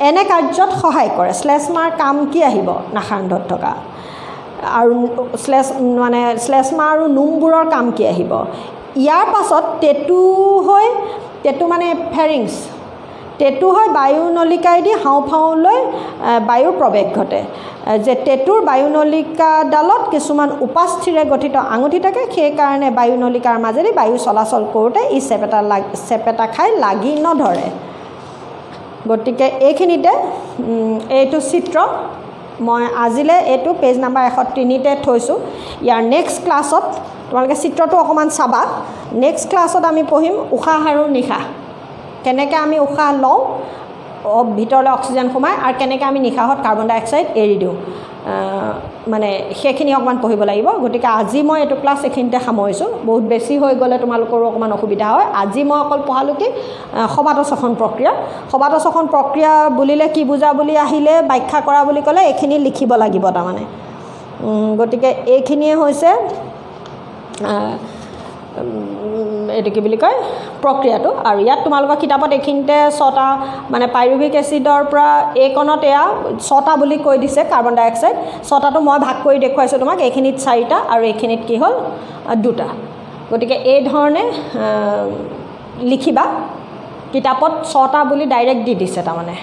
এনে কাৰ্যত সহায় কৰে শ্লেষ্মাৰ কাম কি আহিব নাসাৰন্ধত থকা আৰু শ্লেষ্মা আৰু নোমবোৰৰ কাম কি আহিব ইয়াৰ পাছত টেটু মানে ফেৰিংছ টেটু হয় বায়ুনলিকাইদি হাওঁফাওঁলৈ বায়ুৰ প্ৰৱেশ ঘটে যে টেটুৰ বায়ুনলিকাডালত কিছুমান উপাস্থিৰে গঠিত আঙুঠি থাকে সেইকাৰণে বায়ুনলিকাৰ মাজেদি বায়ু চলাচল কৰোঁতে ই চেপেটা খাই লাগি নধৰে গতিকে এইখিনিতে এইটো চিত্ৰ মই আজিলৈ এইটো পেজ নাম্বাৰ 103তে থৈছোঁ ইয়াৰ নেক্সট ক্লাছত তোমালোকে চিত্ৰটো অকণমান চাবা নেক্সট ক্লাছত আমি পঢ়িম উশাহ আৰু নিশাহ কেনেকৈ আমি উশাহ লওঁ ভিতৰলৈ অক্সিজেন সোমায় আৰু কেনেকৈ আমি নিশাহত কাৰ্বন ডাই অক্সাইড এৰি দিওঁ মানে সেইখিনি অকণমান পঢ়িব লাগিব গতিকে আজি মই এইটো ক্লাছ এইখিনিতে সামৰিছোঁ বহুত বেছি হৈ গ'লে তোমালোকৰো অকণমান অসুবিধা হয় আজি মই অকল পঢ়ালোঁ কি সবাতোশ্বসন প্ৰক্ৰিয়া বুলিলে কি বুজা বুলি আহিলে ব্যাখ্যা কৰা বুলি ক'লে এইখিনি লিখিব লাগিব তাৰমানে গতিকে এইখিনিয়ে হৈছে এইটো কি বুলি কয় প্ৰক্ৰিয়াটো আৰু ইয়াত তোমালোকৰ কিতাপত এইখিনিতে 6টা মানে পাইৰুভিক এচিডৰ পৰা এইকণত এয়া 6টা বুলি কৈ দিছে কাৰ্বন ডাই অক্সাইড 6টাটো মই ভাগ কৰি দেখুৱাইছোঁ তোমাক এইখিনিত 4টা আৰু এইখিনিত কি হ'ল 2টা গতিকে এই ধৰণে লিখিবা কিতাপত 6টা বুলি ডাইৰেক্ট দি দিছে তাৰমানে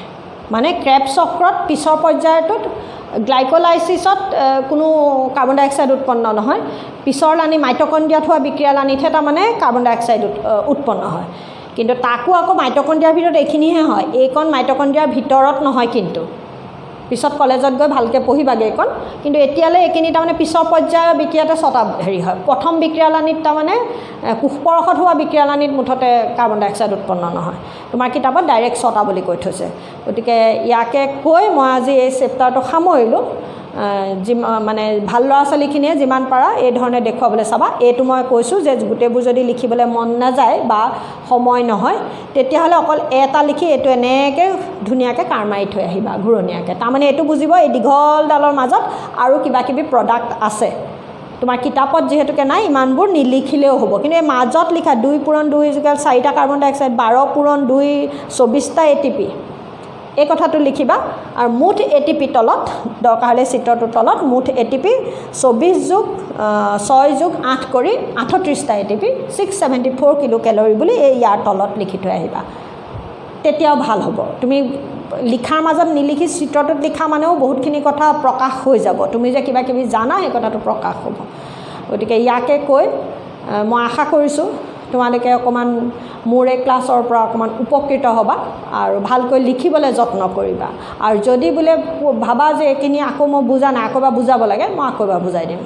মানে ক্ৰেবছ চক্ৰত পিছৰ পৰ্যায়টোত গ্লাইকোলাইচিছত কোনো কাৰ্বন ডাই অক্সাইড উৎপন্ন নহয় পিছৰ লানি মাইটকণ্ড্ৰিয়াত হোৱা বিক্ৰিয়া লানিতহে তাৰমানে কাৰ্বন ডাই অক্সাইড উৎপন্ন হয় কিন্তু তাকো আকৌ মাইটকণ্ড্ৰিয়াৰ ভিতৰত এইখিনিহে হয় এইকণ মাইটকণ্ড্ৰিয়াৰ ভিতৰত নহয় কিন্তু পিছত কলেজত গৈ ভালকৈ পঢ়িবাগৈ এইকণ কিন্তু এতিয়ালৈ এইখিনি তাৰমানে পিছৰ পৰ্যায়ৰ বিক্ৰিয়াতে 6টা হেৰি হয় প্ৰথম বিক্ৰিয়া লানিত তাৰমানে কোষপৰসত হোৱা বিক্ৰিয়া লানিত মুঠতে কাৰ্বন ডাই অক্সাইড উৎপন্ন নহয় তোমাৰ কিতাপত ডাইৰেক্ট 6টা বুলি কৈ থৈছে গতিকে ইয়াকে কৈ মই আজি এই চেপ্টাৰটো সামৰিলোঁ মানে ভাল ল'ৰা ছোৱালীখিনিয়ে যিমান পাৰা এই ধৰণে দেখুৱাবলৈ চাবা এইটো মই কৈছোঁ যে গোটেইবোৰ যদি লিখিবলৈ মন নাযায় বা সময় নহয় তেতিয়াহ'লে অকল এটা লিখি এইটো এনেকৈ ধুনীয়াকৈ কাঁৰ মাৰি থৈ আহিবা ঘূৰণীয়াকৈ তাৰমানে এইটো বুজিব এই দীঘলডালৰ মাজত আৰু কিবা কিবি প্ৰডাক্ট আছে তোমাৰ কিতাপত যিহেতুকে নাই ইমানবোৰ নিলিখিলেও হ'ব কিন্তু এই মাজত লিখা 2 পূৰণ 2 = 4টা কাৰ্বন ডাই অক্সাইড 12 পূৰণ 2 24টা ATP এই কথাটো লিখিবা আৰু মুঠ ATP তলত দৰকাৰ হ'লে চিত্ৰটোৰ তলত মুঠ ATP 24 যোগ 6 যোগ 8 কৰি 38টা ATP 674 কিলো কেলৰি বুলি এই ইয়াৰ তলত লিখি থৈ আহিবা তেতিয়াও ভাল হ'ব তুমি লিখাৰ মাজত নিলিখি চিত্ৰটোত লিখা মানেও বহুতখিনি কথা প্ৰকাশ হৈ যাব তুমি যে কিবা কিবি জানা সেই কথাটো প্ৰকাশ হ'ব গতিকে ইয়াকে কৈ মই আশা কৰিছোঁ তোমালোকে অকণমান মোৰ এই ক্লাছৰ পৰা অকণমান উপকৃত হ'বা আৰু ভালকৈ লিখিবলৈ যত্ন কৰিবা আৰু যদি বোলে ভাবা যে এইখিনি আকৌ মই বুজা নাই আকৌ এবাৰ বুজাব লাগে মই আকৌ এবাৰ বুজাই দিম